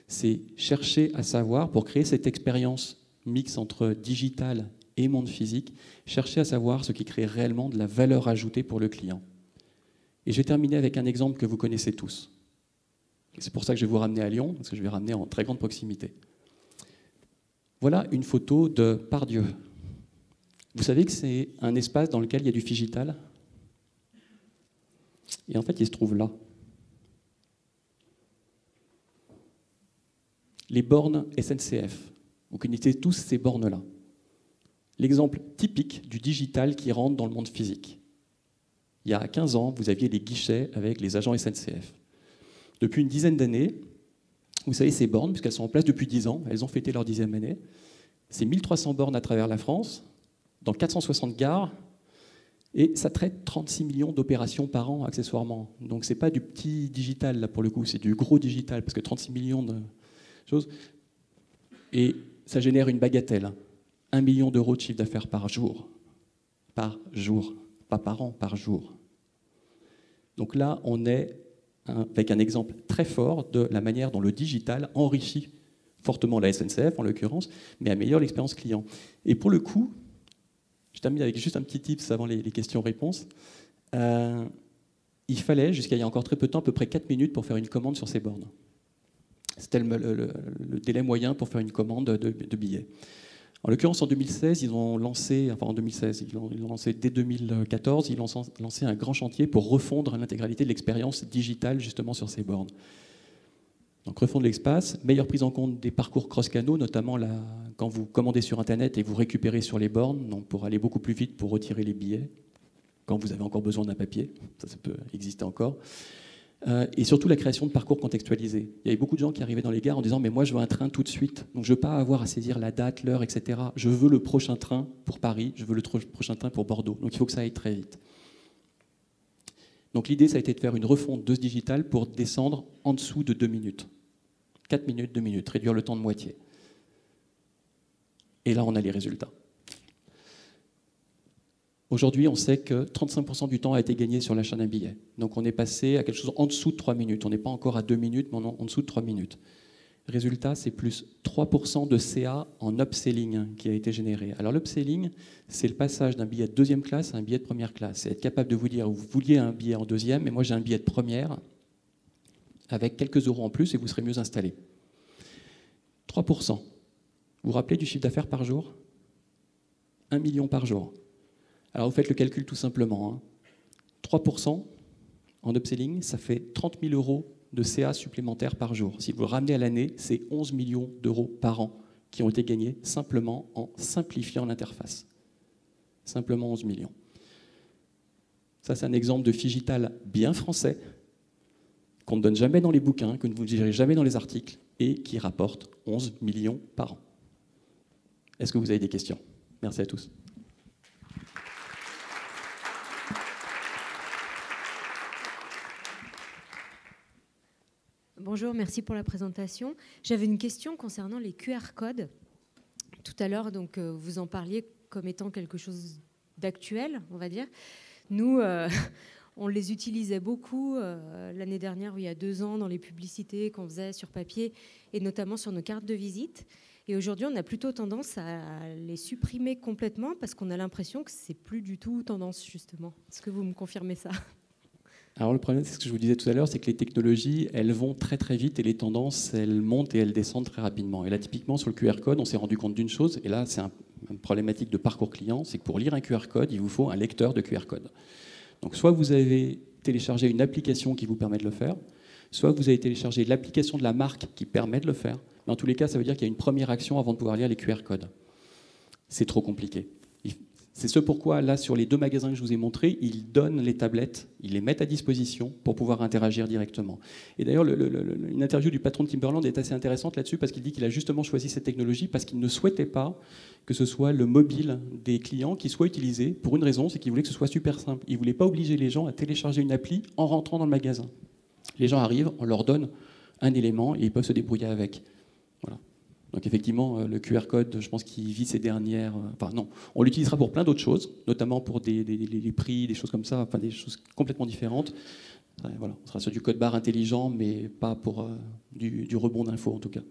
c'est chercher à savoir, pour créer cette expérience mix entre digital et monde physique, chercher à savoir ce qui crée réellement de la valeur ajoutée pour le client. Et je vais terminer avec un exemple que vous connaissez tous. C'est pour ça que je vais vous ramener à Lyon, parce que je vais ramener en très grande proximité. Voilà une photo de Pardieu. Vous savez que c'est un espace dans lequel il y a du Figital? Et en fait, il se trouve là. Les bornes SNCF. Vous connaissez tous ces bornes-là. L'exemple typique du digital qui rentre dans le monde physique. Il y a 15 ans, vous aviez les guichets avec les agents SNCF. Depuis une dizaine d'années, vous savez, ces bornes, puisqu'elles sont en place depuis 10 ans, elles ont fêté leur 10e année, c'est 1300 bornes à travers la France, dans 460 gares, et ça traite 36 millions d'opérations par an, accessoirement. Donc ce n'est pas du petit digital, là, pour le coup, c'est du gros digital, parce que 36 millions de choses. Et ça génère une bagatelle, 1 million d'euros de chiffre d'affaires par jour. Par jour, pas par an, par jour. Donc là, on est avec un exemple très fort de la manière dont le digital enrichit fortement la SNCF, en l'occurrence, mais améliore l'expérience client. Et pour le coup, je termine avec juste un petit tips avant les questions-réponses. Il fallait, jusqu'à il y a encore très peu de temps, à peu près 4 minutes pour faire une commande sur ces bornes. C'était le délai moyen pour faire une commande de billets. En l'occurrence, en 2016, ils ont lancé, enfin en 2016, ils l'ont lancé dès 2014, ils ont lancé un grand chantier pour refondre l'intégralité de l'expérience digitale justement sur ces bornes. Donc refondre l'espace, meilleure prise en compte des parcours cross-canaux, notamment quand vous commandez sur Internet et vous récupérez sur les bornes, donc pour aller beaucoup plus vite pour retirer les billets, quand vous avez encore besoin d'un papier, ça peut exister encore. Et surtout la création de parcours contextualisés. Il y avait beaucoup de gens qui arrivaient dans les gares en disant « mais moi je veux un train tout de suite, donc je ne veux pas avoir à saisir la date, l'heure, etc. Je veux le prochain train pour Paris, je veux le prochain train pour Bordeaux, donc il faut que ça aille très vite. » Donc l'idée, ça a été de faire une refonte de ce digital pour descendre en dessous de 2 minutes. 4 minutes, 2 minutes, réduire le temps de moitié. Et là, on a les résultats. Aujourd'hui, on sait que 35% du temps a été gagné sur l'achat d'un billet. Donc on est passé à quelque chose en dessous de 3 minutes. On n'est pas encore à 2 minutes, mais en dessous de 3 minutes. Résultat, c'est plus 3% de CA en upselling qui a été généré. Alors l'upselling, c'est le passage d'un billet de deuxième classe à un billet de première classe. C'est être capable de vous dire, vous vouliez un billet en deuxième, mais moi j'ai un billet de première, avec quelques euros en plus, et vous serez mieux installé. 3%. Vous vous rappelez du chiffre d'affaires par jour ? 1 million par jour. Alors vous faites le calcul tout simplement. 3% en upselling, ça fait 30 000 euros de CA supplémentaires par jour. Si vous le ramenez à l'année, c'est 11 millions d'euros par an qui ont été gagnés simplement en simplifiant l'interface. Simplement 11 millions. Ça, c'est un exemple de Figital bien français, qu'on ne donne jamais dans les bouquins, que vous ne direz jamais dans les articles, et qui rapporte 11 millions par an. Est-ce que vous avez des questions ? Merci à tous. Bonjour, merci pour la présentation. J'avais une question concernant les QR codes. Tout à l'heure, donc, vous en parliez comme étant quelque chose d'actuel, on va dire. Nous, on les utilisait beaucoup l'année dernière, ou il y a 2 ans, dans les publicités qu'on faisait sur papier, et notamment sur nos cartes de visite. Et aujourd'hui, on a plutôt tendance à les supprimer complètement parce qu'on a l'impression que c'est plus du tout tendance, justement. Est-ce que vous me confirmez ça ? Alors le problème, c'est ce que je vous disais tout à l'heure, c'est que les technologies, elles vont très très vite et les tendances, elles montent et elles descendent très rapidement. Et là, typiquement, sur le QR code, on s'est rendu compte d'une chose, et là, c'est une problématique de parcours client, c'est que pour lire un QR code, il vous faut un lecteur de QR code. Donc soit vous avez téléchargé une application qui vous permet de le faire, soit vous avez téléchargé l'application de la marque qui permet de le faire. Mais en tous les cas, ça veut dire qu'il y a une première action avant de pouvoir lire les QR codes. C'est trop compliqué. C'est ce pourquoi, là, sur les 2 magasins que je vous ai montrés, ils donnent les tablettes, ils les mettent à disposition pour pouvoir interagir directement. Et d'ailleurs, une interview du patron de Timberland est assez intéressante là-dessus parce qu'il dit qu'il a justement choisi cette technologie parce qu'il ne souhaitait pas que ce soit le mobile des clients qui soit utilisé pour une raison, c'est qu'il voulait que ce soit super simple. Il ne voulait pas obliger les gens à télécharger une appli en rentrant dans le magasin. Les gens arrivent, on leur donne un élément et ils peuvent se débrouiller avec. Voilà. Donc effectivement, le QR code, je pense qu'il vit ces dernières... Enfin non, on l'utilisera pour plein d'autres choses, notamment pour les prix, des choses comme ça, enfin des choses complètement différentes. Voilà, on sera sur du code barre intelligent, mais pas pour du rebond d'infos en tout cas.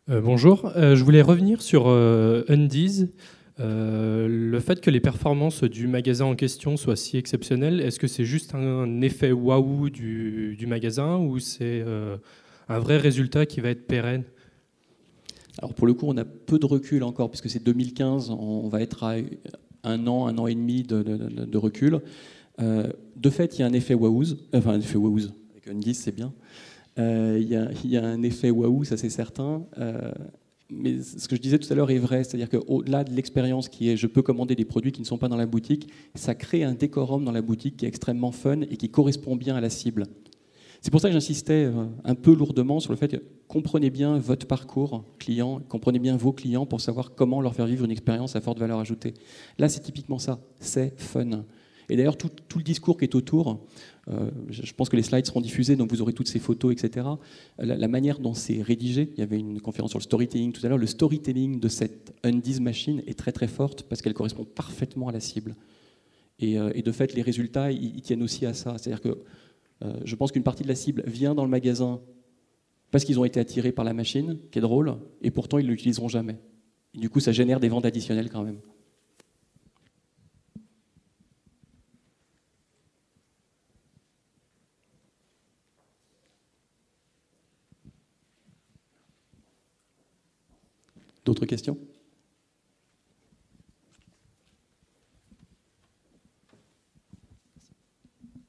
Bonjour, je voulais revenir sur Undies. Le fait que les performances du magasin en question soient si exceptionnelles, est-ce que c'est juste un effet waouh du magasin ou c'est un vrai résultat qui va être pérenne? Alors pour le coup, on a peu de recul encore, puisque c'est 2015, on va être à un an et demi de recul. De fait, il y a un effet waouh, enfin un effet waouh, avec un 10 c'est bien. Il y a un effet waouh, ça c'est certain. Mais ce que je disais tout à l'heure est vrai, c'est-à-dire qu'au-delà de l'expérience qui est je peux commander des produits qui ne sont pas dans la boutique, ça crée un décorum dans la boutique qui est extrêmement fun et qui correspond bien à la cible. C'est pour ça que j'insistais un peu lourdement sur le fait que comprenez bien votre parcours client, comprenez bien vos clients pour savoir comment leur faire vivre une expérience à forte valeur ajoutée. Là, c'est typiquement ça, c'est fun. Et d'ailleurs, tout le discours qui est autour, je pense que les slides seront diffusés, donc vous aurez toutes ces photos, etc. La manière dont c'est rédigé, il y avait une conférence sur le storytelling tout à l'heure, le storytelling de cette Undies machine est très très forte parce qu'elle correspond parfaitement à la cible. Et de fait, les résultats, ils tiennent aussi à ça. C'est-à-dire que je pense qu'une partie de la cible vient dans le magasin parce qu'ils ont été attirés par la machine, qui est drôle, et pourtant ils ne l'utiliseront jamais. Et du coup, ça génère des ventes additionnelles quand même. D'autres questions ?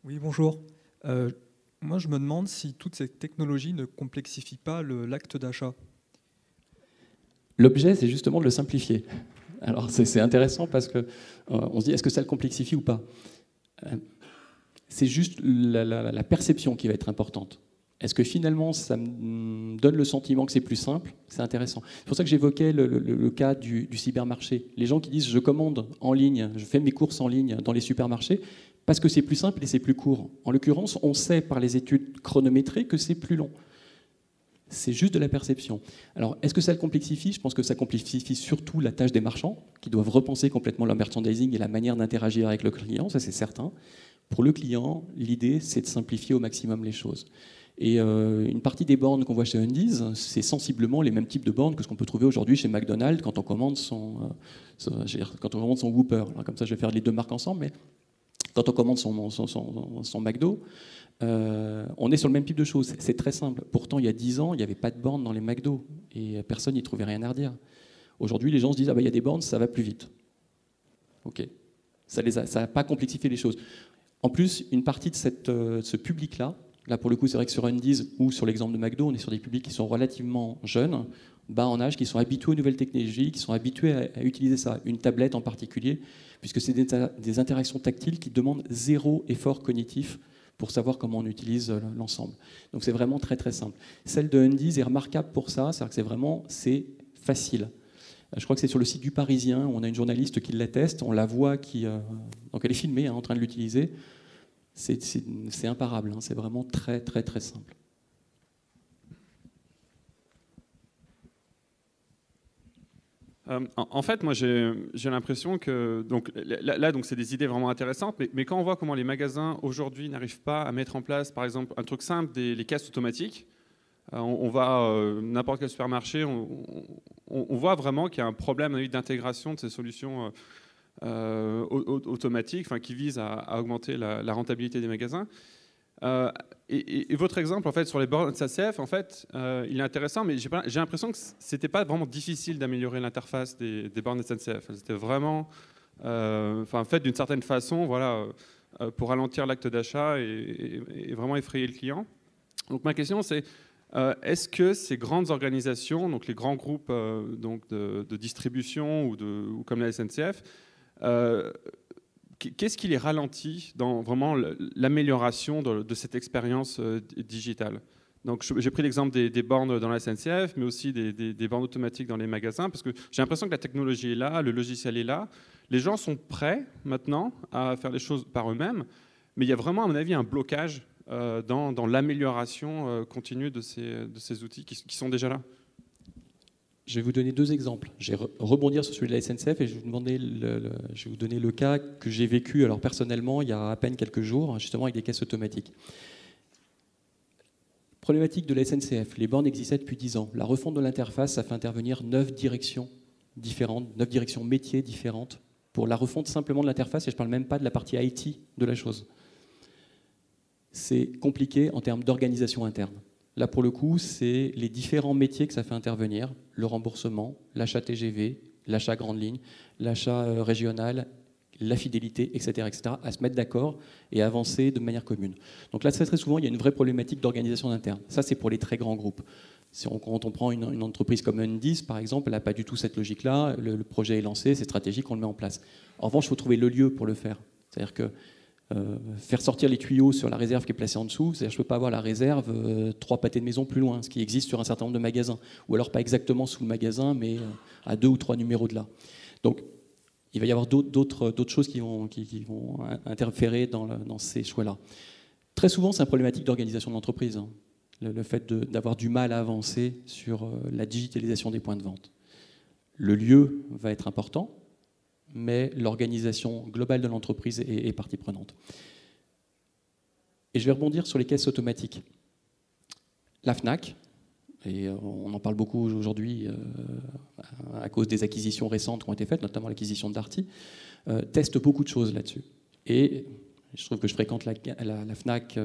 Oui, bonjour. Moi, je me demande si toutes ces technologies ne complexifient pas l'acte d'achat. L'objet, c'est justement de le simplifier. Alors, c'est intéressant parce qu'on se dit, est-ce que ça le complexifie ou pas ? C'est juste la perception qui va être importante. Est-ce que finalement, ça me donne le sentiment que c'est plus simple ? C'est intéressant. C'est pour ça que j'évoquais le cas du supermarché. Les gens qui disent, je commande en ligne, je fais mes courses en ligne dans les supermarchés, parce que c'est plus simple et c'est plus court. En l'occurrence, on sait par les études chronométrées que c'est plus long. C'est juste de la perception. Alors, est-ce que ça le complexifie ? Je pense que ça complexifie surtout la tâche des marchands, qui doivent repenser complètement leur merchandising et la manière d'interagir avec le client, ça c'est certain. Pour le client, l'idée, c'est de simplifier au maximum les choses. Et une partie des bornes qu'on voit chez Undies, c'est sensiblement les mêmes types de bornes que ce qu'on peut trouver aujourd'hui chez McDonald's quand on commande son Whopper. Alors, comme ça, je vais faire les deux marques ensemble, mais quand on commande son McDo, on est sur le même type de choses. C'est très simple. Pourtant, il y a 10 ans, il n'y avait pas de bornes dans les McDo et personne n'y trouvait rien à redire. Aujourd'hui, les gens se disent « Ah bah, il y a des bornes, ça va plus vite. » Ok. Ça n'a pas complexifié les choses. En plus, une partie de ce public-là, là pour le coup, c'est vrai que sur Undies ou sur l'exemple de McDo, on est sur des publics qui sont relativement jeunes, bas en âge, qui sont habitués aux nouvelles technologies, qui sont habitués à utiliser ça. Une tablette en particulier, puisque c'est des interactions tactiles qui demandent zéro effort cognitif pour savoir comment on utilise l'ensemble. Donc c'est vraiment très très simple. Celle de Undies est remarquable pour ça, c'est-à-dire que c'est facile. Je crois que c'est sur le site du Parisien, où on a une journaliste qui l'atteste, on la voit, donc elle est filmée en train de l'utiliser. C'est imparable, c'est vraiment très très très simple. En fait, moi, j'ai l'impression que donc c'est des idées vraiment intéressantes, mais quand on voit comment les magasins aujourd'hui n'arrivent pas à mettre en place, par exemple, un truc simple, les caisses automatiques, on va n'importe quel supermarché, on voit vraiment qu'il y a un problème d'intégration de ces solutions automatiques, qui visent à augmenter la rentabilité des magasins. Et votre exemple en fait sur les bornes SNCF, en fait, il est intéressant, mais j'ai l'impression que c'était pas vraiment difficile d'améliorer l'interface des bornes SNCF. C'était vraiment, fait d'une certaine façon, voilà, pour ralentir l'acte d'achat et vraiment effrayer le client. Donc ma question c'est, est-ce que ces grandes organisations, donc les grands groupes de distribution ou comme la SNCF, qu'est-ce qui les ralentit dans vraiment l'amélioration de cette expérience digitale ? Donc, j'ai pris l'exemple des bornes dans la SNCF, mais aussi des bornes automatiques dans les magasins, parce que j'ai l'impression que la technologie est là, le logiciel est là. Les gens sont prêts maintenant à faire les choses par eux-mêmes, mais il y a vraiment, à mon avis, un blocage dans l'amélioration continue de ces outils qui sont déjà là. Je vais vous donner deux exemples. Je vais rebondir sur celui de la SNCF et je vais vous donner le cas que j'ai vécu alors personnellement il y a à peine quelques jours, justement avec des caisses automatiques. Problématique de la SNCF, les bornes existaient depuis 10 ans. La refonte de l'interface, ça fait intervenir 9 directions différentes, 9 directions métiers différentes pour la refonte simplement de l'interface, et je ne parle même pas de la partie IT de la chose. C'est compliqué en termes d'organisation interne. Là, pour le coup, c'est les différents métiers que ça fait intervenir, le remboursement, l'achat TGV, l'achat grande ligne, l'achat régional, la fidélité, etc., à se mettre d'accord et avancer de manière commune. Donc là, très souvent, il y a une vraie problématique d'organisation interne. Ça, c'est pour les très grands groupes. Quand on prend une entreprise comme Undis, par exemple, elle n'a pas du tout cette logique-là. Le projet est lancé, c'est stratégique, on le met en place. En revanche, il faut trouver le lieu pour le faire. C'est-à-dire que faire sortir les tuyaux sur la réserve qui est placée en dessous, c'est-à-dire que je ne peux pas avoir la réserve 3 pâtés de maison plus loin, ce qui existe sur un certain nombre de magasins. Ou alors pas exactement sous le magasin, mais à 2 ou 3 numéros de là. Donc, il va y avoir d'autres choses qui vont interférer dans ces choix-là. Très souvent, c'est une problématique d'organisation de l'entreprise. Hein. Le fait d'avoir du mal à avancer sur la digitalisation des points de vente. Le lieu va être important, mais l'organisation globale de l'entreprise est partie prenante. Et je vais rebondir sur les caisses automatiques. La FNAC, et on en parle beaucoup aujourd'hui à cause des acquisitions récentes qui ont été faites, notamment l'acquisition de Darty, teste beaucoup de choses là-dessus. Et je trouve que je fréquente la FNAC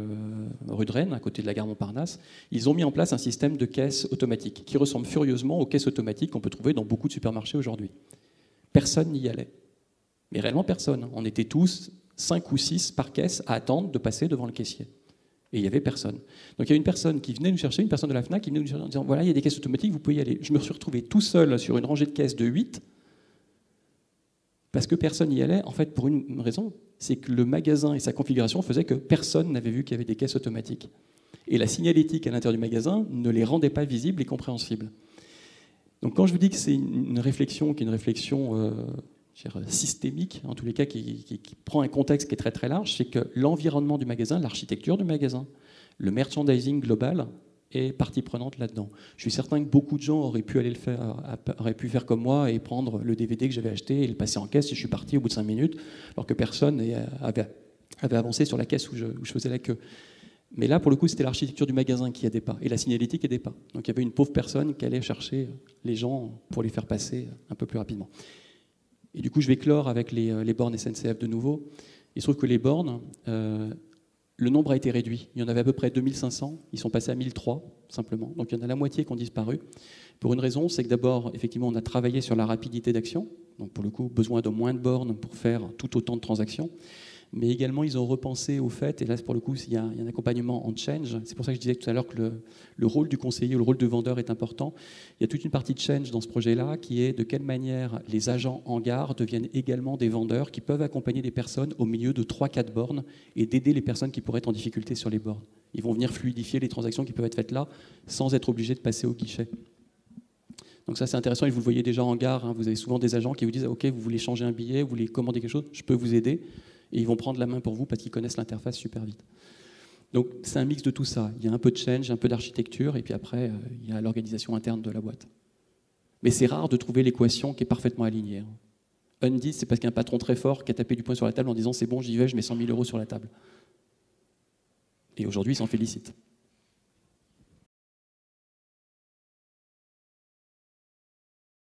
rue de Rennes, à côté de la gare Montparnasse. Ils ont mis en place un système de caisses automatiques qui ressemble furieusement aux caisses automatiques qu'on peut trouver dans beaucoup de supermarchés aujourd'hui. Personne n'y allait. Mais réellement personne. On était tous 5 ou 6 par caisse à attendre de passer devant le caissier. Et il n'y avait personne. Donc il y a une personne qui venait nous chercher, une personne de la FNAC qui venait nous chercher en disant voilà, il y a des caisses automatiques, vous pouvez y aller. Je me suis retrouvé tout seul sur une rangée de caisses de 8 parce que personne n'y allait, en fait pour une raison, c'est que le magasin et sa configuration faisaient que personne n'avait vu qu'il y avait des caisses automatiques. Et la signalétique à l'intérieur du magasin ne les rendait pas visibles et compréhensibles. Donc quand je vous dis que c'est une réflexion qui est une réflexion systémique, en tous les cas qui prend un contexte qui est très très large, c'est que l'environnement du magasin, l'architecture du magasin, le merchandising global est partie prenante là-dedans. Je suis certain que beaucoup de gens auraient pu aller le faire, auraient pu faire comme moi et prendre le DVD que j'avais acheté et le passer en caisse et je suis parti au bout de 5 minutes, alors que personne avait avancé sur la caisse où je faisais la queue. Mais là, pour le coup, c'était l'architecture du magasin qui aidait pas et la signalétique aidait pas. Donc il y avait une pauvre personne qui allait chercher les gens pour les faire passer un peu plus rapidement. Et du coup, je vais clore avec les bornes SNCF de nouveau. Il se trouve que les bornes, le nombre a été réduit. Il y en avait à peu près 2500, ils sont passés à 1003, simplement. Donc il y en a la moitié qui ont disparu. Pour une raison, c'est que d'abord, effectivement, on a travaillé sur la rapidité d'action. Donc pour le coup, besoin de moins de bornes pour faire tout autant de transactions. Mais également, ils ont repensé au fait, et là, pour le coup, il y a un accompagnement en change. C'est pour ça que je disais tout à l'heure que le rôle du conseiller ou le rôle du vendeur est important. Il y a toute une partie de change dans ce projet-là qui est de quelle manière les agents en gare deviennent également des vendeurs qui peuvent accompagner des personnes au milieu de 3-4 bornes et d'aider les personnes qui pourraient être en difficulté sur les bornes. Ils vont venir fluidifier les transactions qui peuvent être faites là sans être obligés de passer au guichet. Donc ça, c'est intéressant et vous le voyez déjà en gare. Hein, vous avez souvent des agents qui vous disent « Ok, vous voulez changer un billet, vous voulez commander quelque chose, je peux vous aider ». Et ils vont prendre la main pour vous parce qu'ils connaissent l'interface super vite. Donc c'est un mix de tout ça. Il y a un peu de change, un peu d'architecture, et puis après, il y a l'organisation interne de la boîte. Mais c'est rare de trouver l'équation qui est parfaitement alignée. Hein. Undis, c'est parce qu'il y a un patron très fort qui a tapé du poing sur la table en disant « C'est bon, j'y vais, je mets 100 000 € sur la table ». Et aujourd'hui, il s'en félicite.